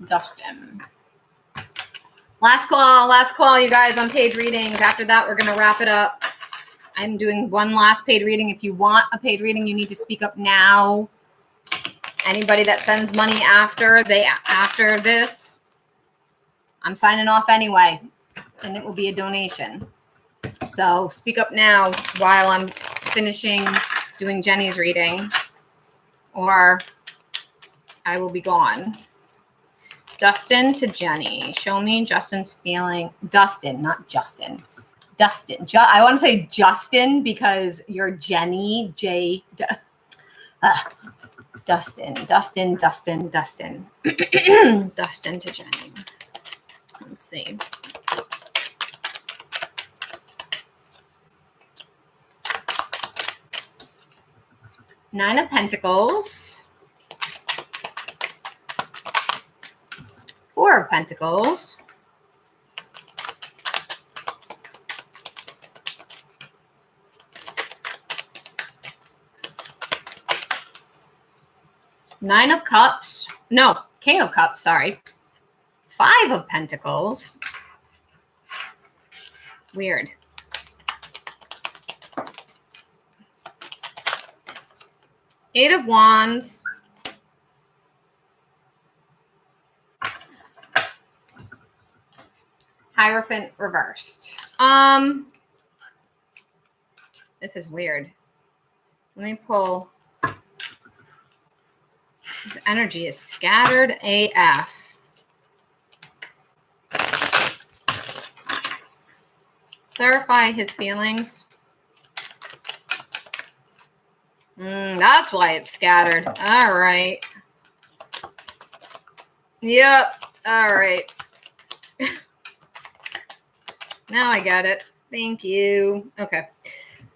Dustin. Last call, you guys, on paid readings. After that, we're going to wrap it up. I'm doing one last paid reading. If you want a paid reading, you need to speak up now. Anybody that sends money after this, I'm signing off anyway, and it will be a donation. So speak up now while I'm finishing doing Jenny's reading, or I will be gone. Dustin to Jenny. Show me Justin's feeling. Dustin, not Justin. Dustin. I want to say Justin because you're Jenny. Dustin. Dustin to Jenny. Let's see. Nine of Pentacles. Four of Pentacles. Nine of Cups. No, King of Cups, sorry. Five of Pentacles. Weird. Eight of Wands. Hierophant reversed. This is weird. Let me pull. His energy is scattered AF. Clarify his feelings. That's why it's scattered. All right. Yep. All right. Now I got it. Thank you. Okay.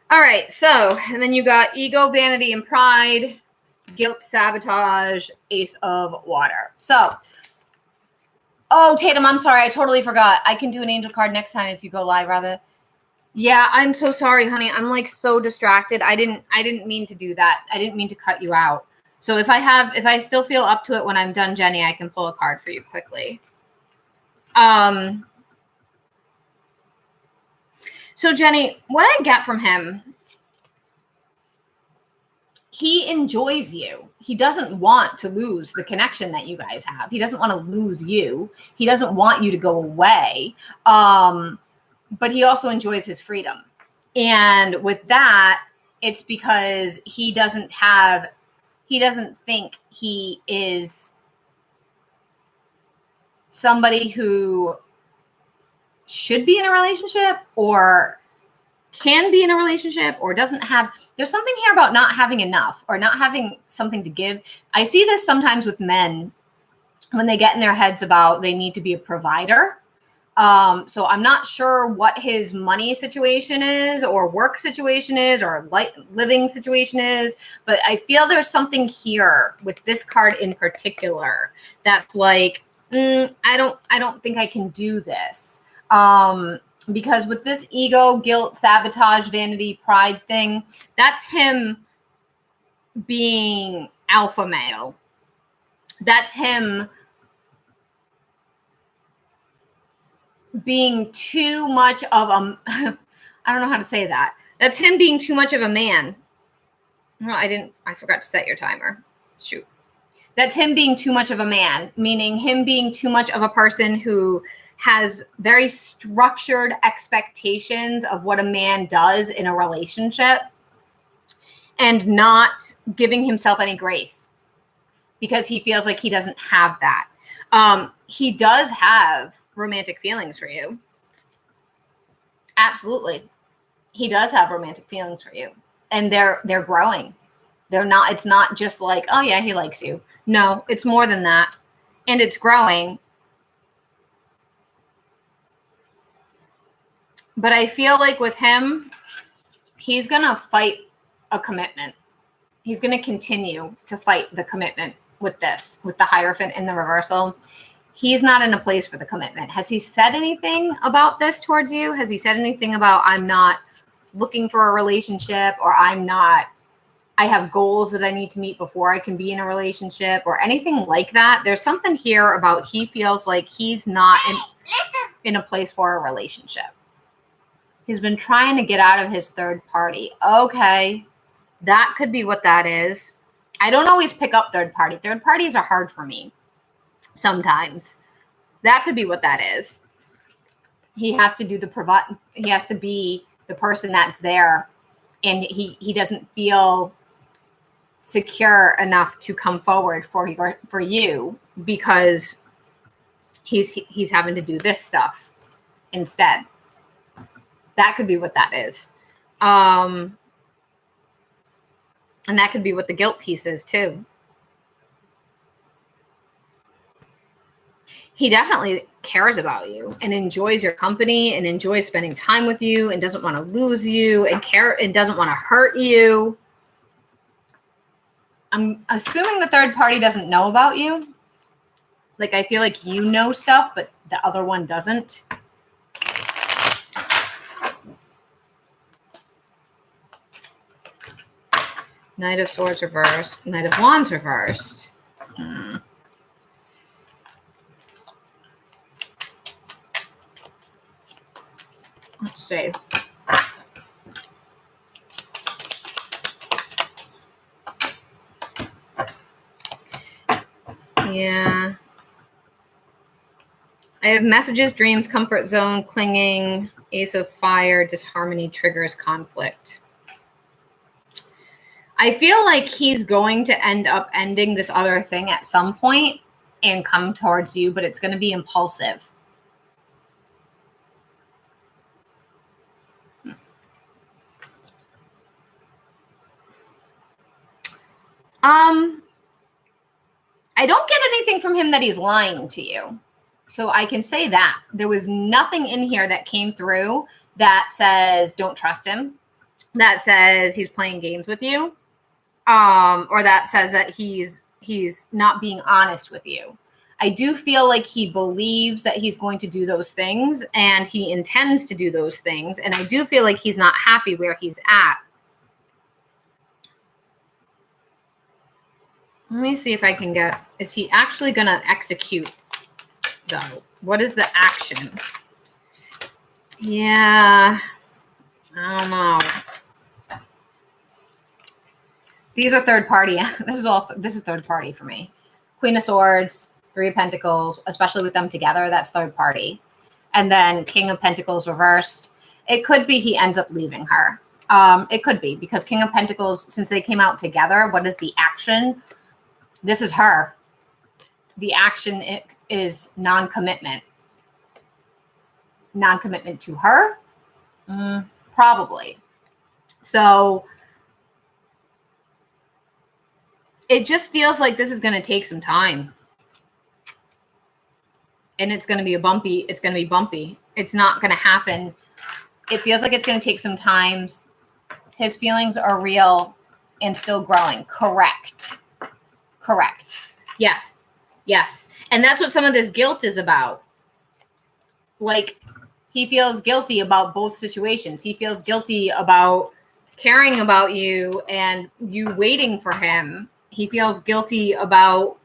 All right. So, and then you got ego, vanity, and pride, guilt, sabotage, ace of water. So, oh, Tatum, I'm sorry. I totally forgot. I can do an angel card next time if you go live rather. Yeah, I'm so sorry, honey. I'm like so distracted. I didn't mean to do that. I didn't mean to cut you out. So if I still feel up to it when I'm done, Jenny, I can pull a card for you quickly. So Jenny, what I get from him, he enjoys you. He doesn't want to lose the connection that you guys have. He doesn't want to lose you. He doesn't want you to go away. But he also enjoys his freedom. And with that, it's because he doesn't think he is somebody who should be in a relationship or can be in a relationship or doesn't have. There's something here about not having enough or not having something to give. I see this sometimes with men when they get in their heads about they need to be a provider. So I'm not sure what his money situation is or work situation is or living situation is, but I feel there's something here with this card in particular that's like, I don't think I can do this. Because with this ego, guilt, sabotage, vanity, pride thing, that's him being alpha male. That's him being too much of a, I don't know how to say that. That's him being too much of a man. No, I forgot to set your timer. Shoot. That's him being too much of a man, meaning him being too much of a person who has very structured expectations of what a man does in a relationship and not giving himself any grace because he feels like he doesn't have that. He does have romantic feelings for you. Absolutely. He does have romantic feelings for you. And they're growing. It's not just like, oh yeah, he likes you. No, it's more than that. And it's growing. But I feel like with him, he's going to fight a commitment. He's going to continue to fight the commitment with this, with the Hierophant in the reversal. He's not in a place for the commitment. Has he said anything about this towards you? Has he said anything about I'm not looking for a relationship or I have goals that I need to meet before I can be in a relationship or anything like that? There's something here about he feels like he's not in a place for a relationship. He's been trying to get out of his third party. Okay, that could be what that is. I don't always pick up third party. Third parties are hard for me sometimes. That could be what that is. He has to do he has to be the person that's there, and he doesn't feel secure enough to come forward for you because he's having to do this stuff instead. That could be what that is. And that could be what the guilt piece is too. He definitely cares about you and enjoys your company and enjoys spending time with you and doesn't want to lose you and doesn't want to hurt you. I'm assuming the third party doesn't know about you. Like, I feel like you know stuff, but the other one doesn't. Knight of Swords reversed. Knight of Wands reversed. Let's see. Yeah. I have messages, dreams, comfort zone, clinging, ace of fire, disharmony, triggers, conflict. I feel like he's going to end up ending this other thing at some point and come towards you, but it's going to be impulsive. I don't get anything from him that he's lying to you. So I can say that. There was nothing in here that came through that says don't trust him, that says he's playing games with you, or that says that he's not being honest with you. I do feel like he believes that he's going to do those things and he intends to do those things. And I do feel like he's not happy where he's at. Let me see if I can get, is he actually going to execute though? What is the action? Yeah, I don't know. These are third party. This is third party for me. Queen of Swords, Three of Pentacles, especially with them together, that's third party. And then King of Pentacles reversed. It could be he ends up leaving her. It could be because King of Pentacles, since they came out together, what is the action? This is her. The action is non-commitment. Non-commitment to her? Probably. So it just feels like this is going to take some time. And it's going to be bumpy. It's going to be bumpy. It's not going to happen. It feels like it's going to take some time. His feelings are real and still growing. Correct. Correct. Yes. Yes. And that's what some of this guilt is about. Like, he feels guilty about both situations. He feels guilty about caring about you and you waiting for him. He feels guilty about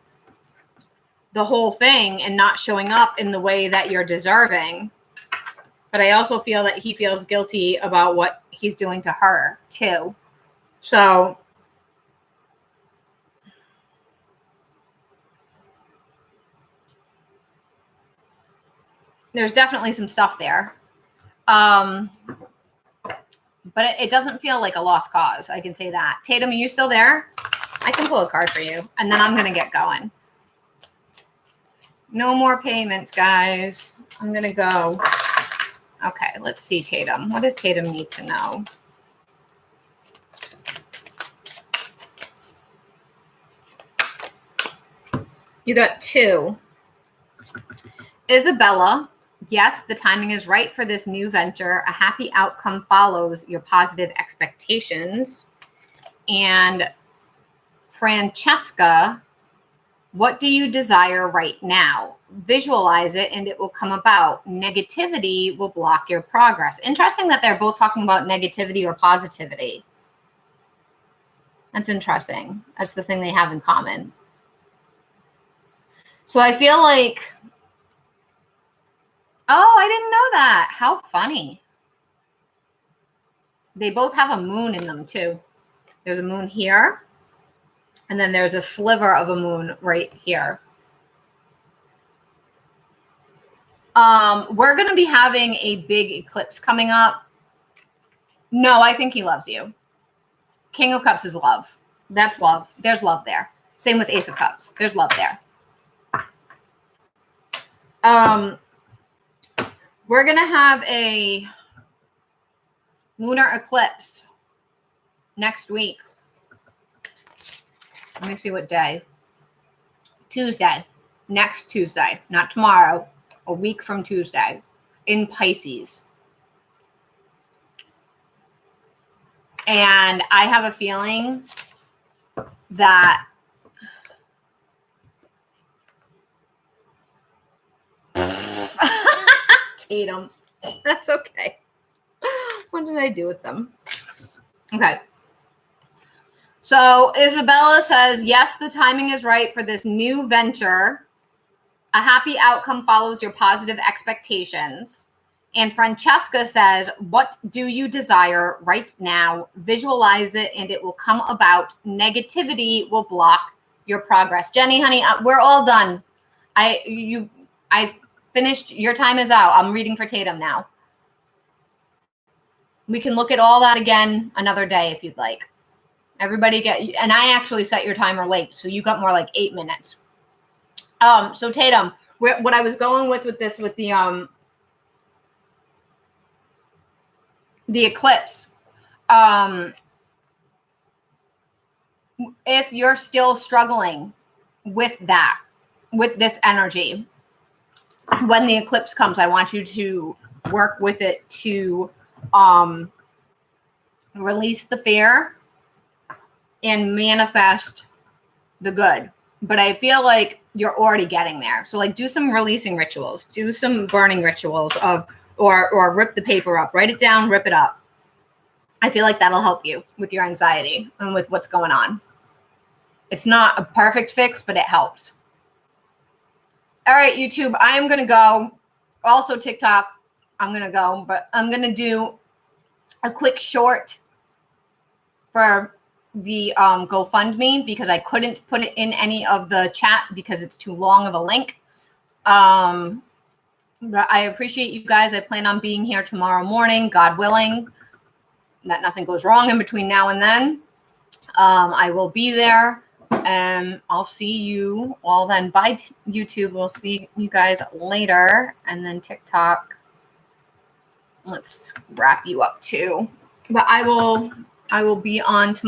the whole thing and not showing up in the way that you're deserving. But I also feel that he feels guilty about what he's doing to her too. So there's definitely some stuff there. But it doesn't feel like a lost cause. I can say that. Tatum, are you still there? I can pull a card for you, and then I'm going to get going. No more payments, guys. I'm going to go. Okay, let's see, Tatum. What does Tatum need to know? You got 2. Isabella. Yes, the timing is right for this new venture. A happy outcome follows your positive expectations. And Francesca, what do you desire right now? Visualize it and it will come about. Negativity will block your progress. Interesting that they're both talking about negativity or positivity. That's interesting. That's the thing they have in common. So I feel like, oh, I didn't know that. How funny. They both have a moon in them too. There's a moon here. And then there's a sliver of a moon right here. We're going to be having a big eclipse coming up. No, I think he loves you. King of Cups is love. That's love. There's love there. Same with Ace of Cups. There's love there. We're going to have a lunar eclipse next week. Let me see what day. Tuesday. Next Tuesday. Not tomorrow. A week from Tuesday. In Pisces. And I have a feeling that Tatum. That's okay. What did I do with them? Okay. So Isabella says, yes, the timing is right for this new venture. A happy outcome follows your positive expectations. And Francesca says, what do you desire right now? Visualize it and it will come about. Negativity will block your progress. Jenny, honey, we're all done. I finished. Your time is out. I'm reading for Tatum now. We can look at all that again another day if you'd like. Everybody and I actually set your timer late, so you got more like 8 minutes. So Tatum, what I was going with this, with the eclipse, if you're still struggling with that, with this energy, when the eclipse comes, I want you to work with it to release the fear and manifest the good. But I feel like you're already getting there. So like do some releasing rituals, do some burning rituals of, or rip the paper up, write it down, rip it up. I feel like that'll help you with your anxiety and with what's going on. It's not a perfect fix, but it helps. All right, YouTube, I am going to go. Also TikTok, I'm going to go, but I'm going to do a quick short for the GoFundMe because I couldn't put it in any of the chat because it's too long of a link. But I appreciate you guys. I plan on being here tomorrow morning, God willing, that nothing goes wrong in between now and then. I will be there, and I'll see you all then. Bye, YouTube. We'll see you guys later. And then TikTok, let's wrap you up too. But I will be on tomorrow.